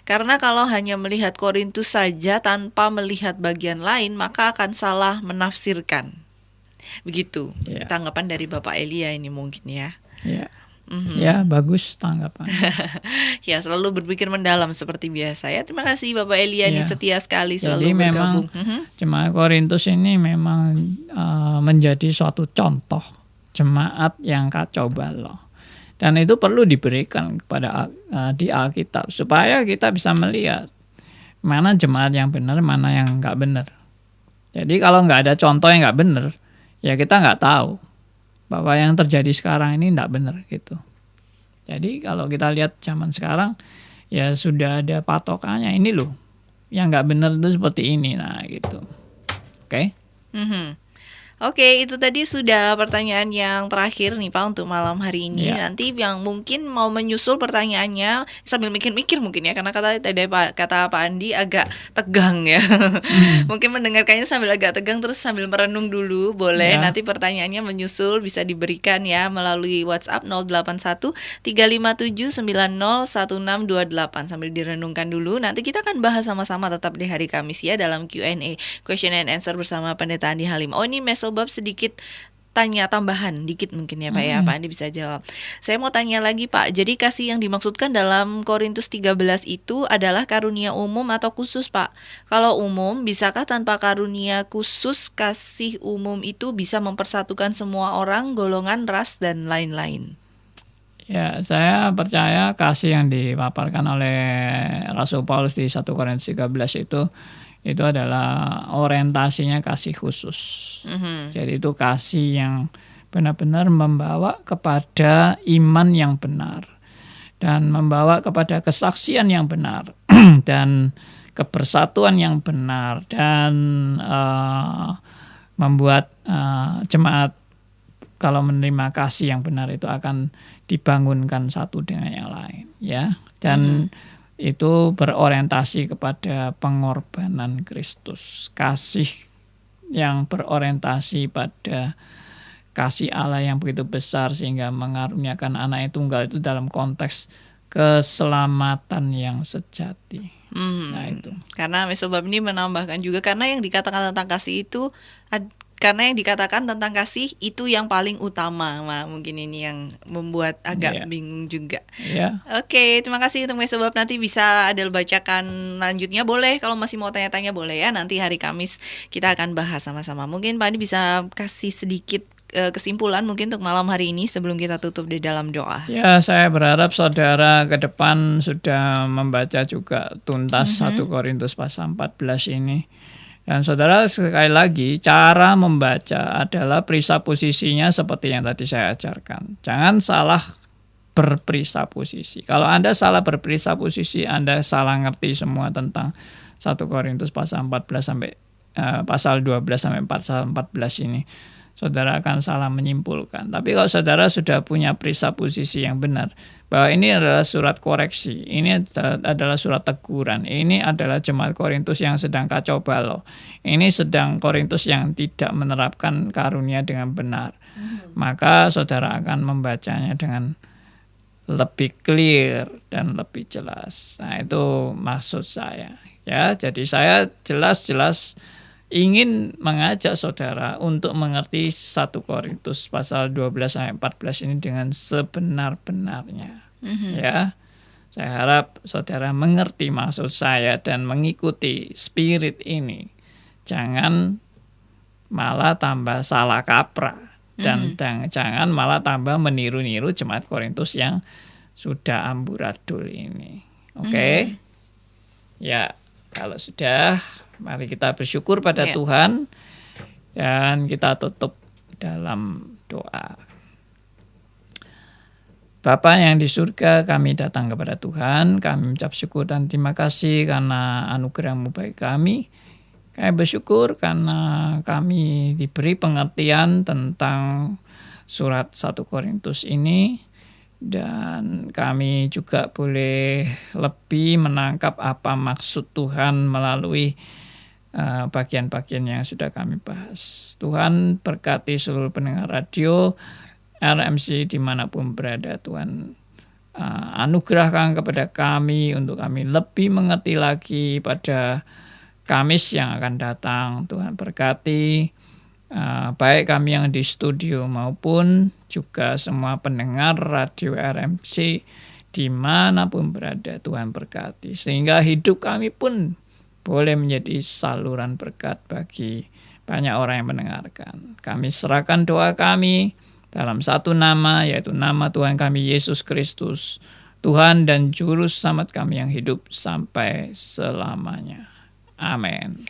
Karena kalau hanya melihat Korintus saja tanpa melihat bagian lain, maka akan salah menafsirkan. Begitu tanggapan dari Bapak Elia ini mungkin ya. Ya, bagus tanggapan. Ya, selalu berpikir mendalam seperti biasa ya. Terima kasih Bapak Elia ini setia sekali selalu jadi bergabung. Memang jemaat Korintus ini memang menjadi suatu contoh jemaat yang kacau balau. Dan itu perlu diberikan kepada di Alkitab supaya kita bisa melihat mana jemaat yang benar, mana yang nggak benar. Jadi kalau nggak ada contoh yang nggak benar, ya kita nggak tahu bahwa yang terjadi sekarang ini nggak benar gitu. Jadi kalau kita lihat zaman sekarang, ya sudah ada patokannya, ini loh yang nggak benar itu seperti ini, nah gitu. Oke? Oke, itu tadi sudah pertanyaan yang terakhir nih Pak untuk malam hari ini. Nanti yang mungkin mau menyusul pertanyaannya sambil mikir-mikir mungkin ya, karena kata Pak Andi agak tegang ya. Mungkin mendengarkannya sambil agak tegang terus sambil merenung dulu boleh. Nanti pertanyaannya menyusul bisa diberikan ya melalui WhatsApp 081 357 901628 sambil direnungkan dulu. Nanti kita akan bahas sama-sama tetap di hari Kamis ya dalam Q&A, question and answer bersama Pendeta Andi Halim. Oh, ini sebab sedikit tanya tambahan dikit mungkin ya Pak ya, Pak Andi bisa jawab. Saya mau tanya lagi Pak, jadi kasih yang dimaksudkan dalam Korintus 13 itu adalah karunia umum atau khusus Pak? Kalau umum, bisakah tanpa karunia khusus kasih umum itu bisa mempersatukan semua orang, golongan, ras, dan lain-lain? Ya, saya percaya kasih yang dipaparkan oleh Rasul Paulus di 1 Korintus 13 itu adalah orientasinya kasih khusus. Jadi itu kasih yang benar-benar membawa kepada iman yang benar dan membawa kepada kesaksian yang benar dan kebersatuan yang benar dan membuat jemaat kalau menerima kasih yang benar itu akan dibangunkan satu dengan yang lain, ya. Dan itu berorientasi kepada pengorbanan Kristus, kasih yang berorientasi pada kasih Allah yang begitu besar sehingga mengaruniakan anak yang tunggal itu dalam konteks keselamatan yang sejati. Nah itu. Karena Mesobab ini menambahkan juga karena yang dikatakan tentang kasih itu karena yang dikatakan tentang kasih itu yang paling utama. Mungkin ini yang membuat agak bingung juga. Oke, terima kasih untuk Mesobab. Nanti bisa Adel bacakan lanjutnya, boleh. Kalau masih mau tanya-tanya boleh ya. Nanti hari Kamis kita akan bahas sama-sama. Mungkin Pak Adi bisa kasih sedikit kesimpulan mungkin untuk malam hari ini sebelum kita tutup di dalam doa. Ya, saya berharap saudara ke depan sudah membaca juga tuntas 1 Korintus pasal 14 ini. Dan saudara sekali lagi, cara membaca adalah perisa posisinya seperti yang tadi saya ajarkan. Jangan salah berperisa posisi. Kalau Anda salah berperisa posisi, Anda salah ngerti semua tentang 1 Korintus pasal 14 sampai pasal 12 sampai pasal 14 ini. Saudara akan salah menyimpulkan. Tapi kalau saudara sudah punya perisa posisi yang benar, bahwa ini adalah surat koreksi, ini adalah surat teguran, ini adalah jemaat Korintus yang sedang kacau balau, ini sedang Korintus yang tidak menerapkan karunia dengan benar, maka saudara akan membacanya dengan lebih clear dan lebih jelas. Nah itu maksud saya, ya. Jadi saya jelas-jelas ingin mengajak saudara untuk mengerti 1 Korintus pasal 12 sampai 14 ini dengan sebenar-benarnya. Ya. Saya harap saudara mengerti maksud saya dan mengikuti spirit ini. Jangan malah tambah salah kaprah dan jangan malah tambah meniru-niru jemaat Korintus yang sudah amburadul ini. Oke? Ya, kalau sudah, mari kita bersyukur pada Tuhan dan kita tutup dalam doa. Bapa yang di surga, kami datang kepada Tuhan, kami mengucap syukur dan terima kasih karena anugerah-Mu bagi kami. Kami bersyukur karena kami diberi pengertian tentang surat 1 Korintus ini, dan kami juga boleh lebih menangkap apa maksud Tuhan melalui bagian-bagian yang sudah kami bahas. Tuhan berkati seluruh pendengar radio RMC dimanapun berada. Tuhan anugerahkan kepada kami untuk kami lebih mengerti lagi pada Kamis yang akan datang. Tuhan berkati baik kami yang di studio maupun juga semua pendengar radio RMC dimanapun berada. Tuhan berkati sehingga hidup kami pun boleh menjadi saluran berkat bagi banyak orang yang mendengarkan. Kami serahkan doa kami dalam satu nama, yaitu nama Tuhan kami Yesus Kristus, Tuhan dan Juru Selamat kami yang hidup sampai selamanya. Amin.